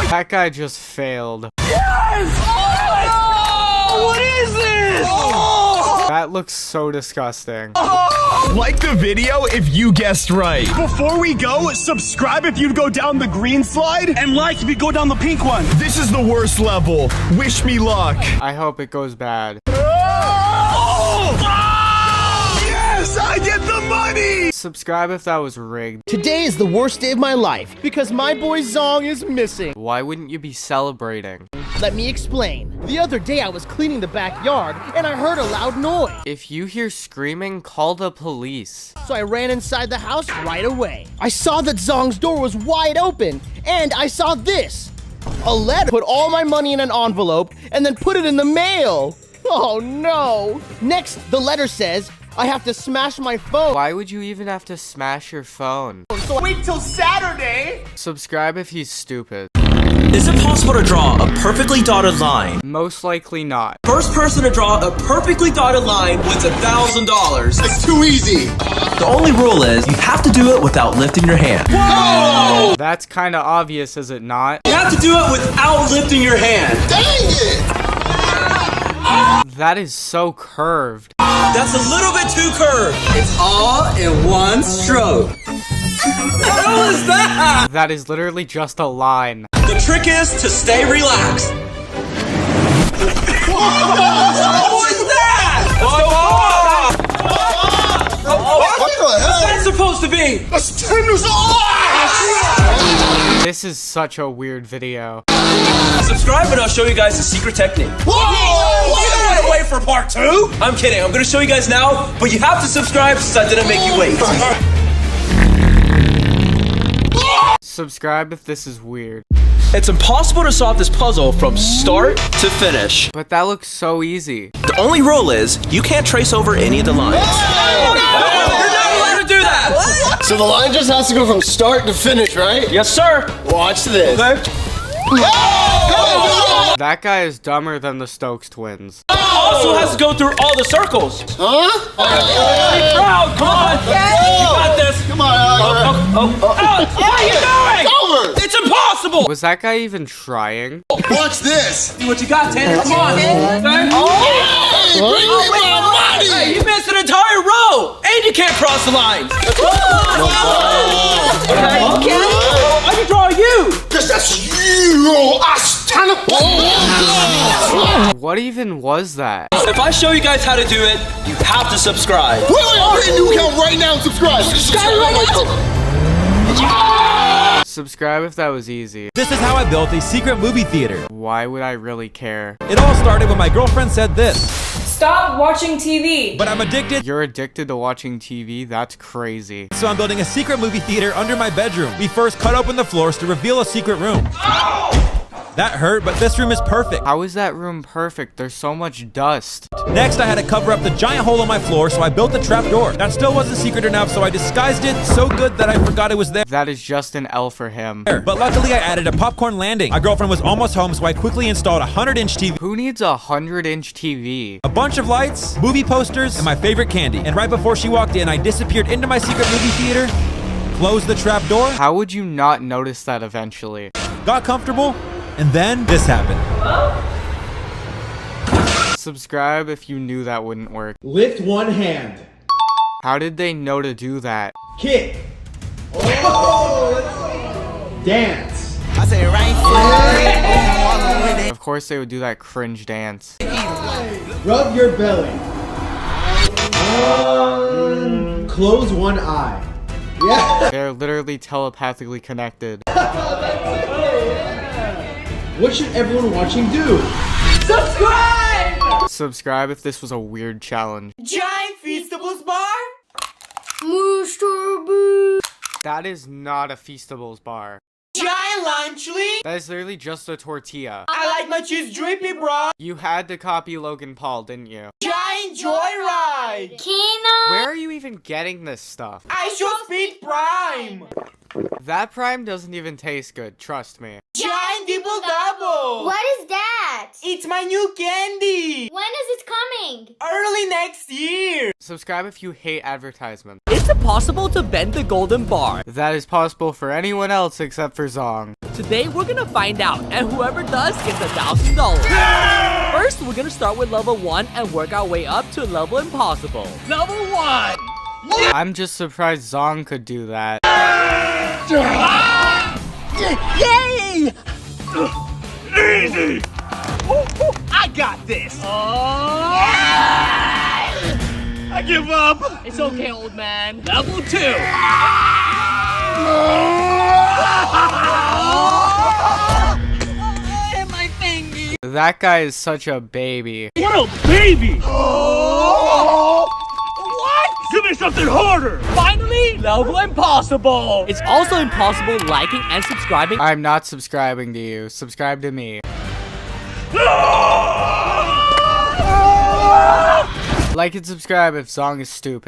That guy just failed. Yes! Oh, what is this? That looks so disgusting. Like the video if you guessed right. Before we go, subscribe if you'd go down the green slide. And like if you go down the pink one. This is the worst level. Wish me luck. I hope it goes bad. Yes, I get the money! Subscribe if that was rigged. Today is the worst day of my life because my boy Zong is missing. Why wouldn't you be celebrating? Let me explain. The other day I was cleaning the backyard and I heard a loud noise. If you hear screaming, call the police. So I ran inside the house right away. I saw that Zong's door was wide open and I saw this. A letter. Put all my money in an envelope and then put it in the mail. Oh no. Next, the letter says, I have to smash my phone. Why would you even have to smash your phone? So wait till Saturday. Subscribe if he's stupid. Is it possible to draw a perfectly dotted line? Most likely not. First person to draw a perfectly dotted line wins $1,000. It's too easy. The only rule is you have to do it without lifting your hand. Whoa! That's kind of obvious, is it not? You have to do it without lifting your hand. Dang it! That is so curved. That's a little bit too curved. It's all in one stroke. What was that? That is literally just a line. The trick is to stay relaxed. What was that? What's that supposed to be? That's tennis. This is such a weird video. Subscribe and I'll show you guys the secret technique. Whoa! You don't want to wait for part 2? I'm kidding. I'm going to show you guys now, but you have to subscribe since I didn't make you wait. Subscribe if this is weird. It's impossible to solve this puzzle from start to finish. But that looks so easy. The only rule is you can't trace over any of the lines. You're not allowed to do that. So the line just has to go from start to finish, right? Yes, sir. Watch this. Okay. That guy is dumber than the Stokes twins. Also has to go through all the circles. Huh? Be proud. Come on. You got this. Come on. What are you doing? It's over. It's impossible. Was that guy even trying? Watch this. See what you got, Tanner. Come on. Okay. Hey, bring me my money. Hey, you missed an entire row, and you can't cross the lines. I can draw you. Cause that's you. I stand up. What even was that? If I show you guys how to do it, you have to subscribe. Wait, create a new account right now and subscribe. Subscribe right now. Subscribe if that was easy. This is how I built a secret movie theater. Why would I really care? It all started when my girlfriend said this. Stop watching TV. But I'm addicted. You're addicted to watching TV? That's crazy. So I'm building a secret movie theater under my bedroom. We first cut open the floors to reveal a secret room. That hurt, but this room is perfect. How is that room perfect? There's so much dust. Next, I had to cover up the giant hole in my floor, so I built a trap door. That still wasn't secret enough, so I disguised it so good that I forgot it was there. That is just an L for him. But luckily, I added a popcorn landing. My girlfriend was almost home, so I quickly installed a 100-inch TV. Who needs a 100-inch TV? A bunch of lights, movie posters, and my favorite candy. And right before she walked in, I disappeared into my secret movie theater, closed the trap door. How would you not notice that eventually? Got comfortable, and then this happened. Subscribe if you knew that wouldn't work. Lift one hand. How did they know to do that? Kick. Dance. I say right. Of course they would do that cringe dance. Rub your belly. Close one eye. Yeah. They're literally telepathically connected. What should everyone watching do? Subscribe! Subscribe if this was a weird challenge. Giant Feastables bar? Mr. Beast. That is not a Feastables bar. Giant lunch leaf? That is literally just a tortilla. I like my cheese drippy, bro. You had to copy Logan Paul, didn't you? Giant joyride. Kina. Where are you even getting this stuff? I show speed prime. That prime doesn't even taste good, trust me. Giant dibble double. What is that? It's my new candy. When is it coming? Early next year. Subscribe if you hate advertisements. It's impossible to bend the golden bar. That is possible for anyone else except for Zong. Today we're gonna find out, and whoever does gets $1,000. First, we're gonna start with level 1 and work our way up to level impossible. Level 1! I'm just surprised Zong could do that. Yay! Easy! I got this! I give up! It's okay, old man. Level 2. My thingy. That guy is such a baby. What a baby! What? Give me something harder! Finally, level impossible! It's also impossible liking and subscribing. I'm not subscribing to you. Subscribe to me. Like and subscribe if Zong is stupid.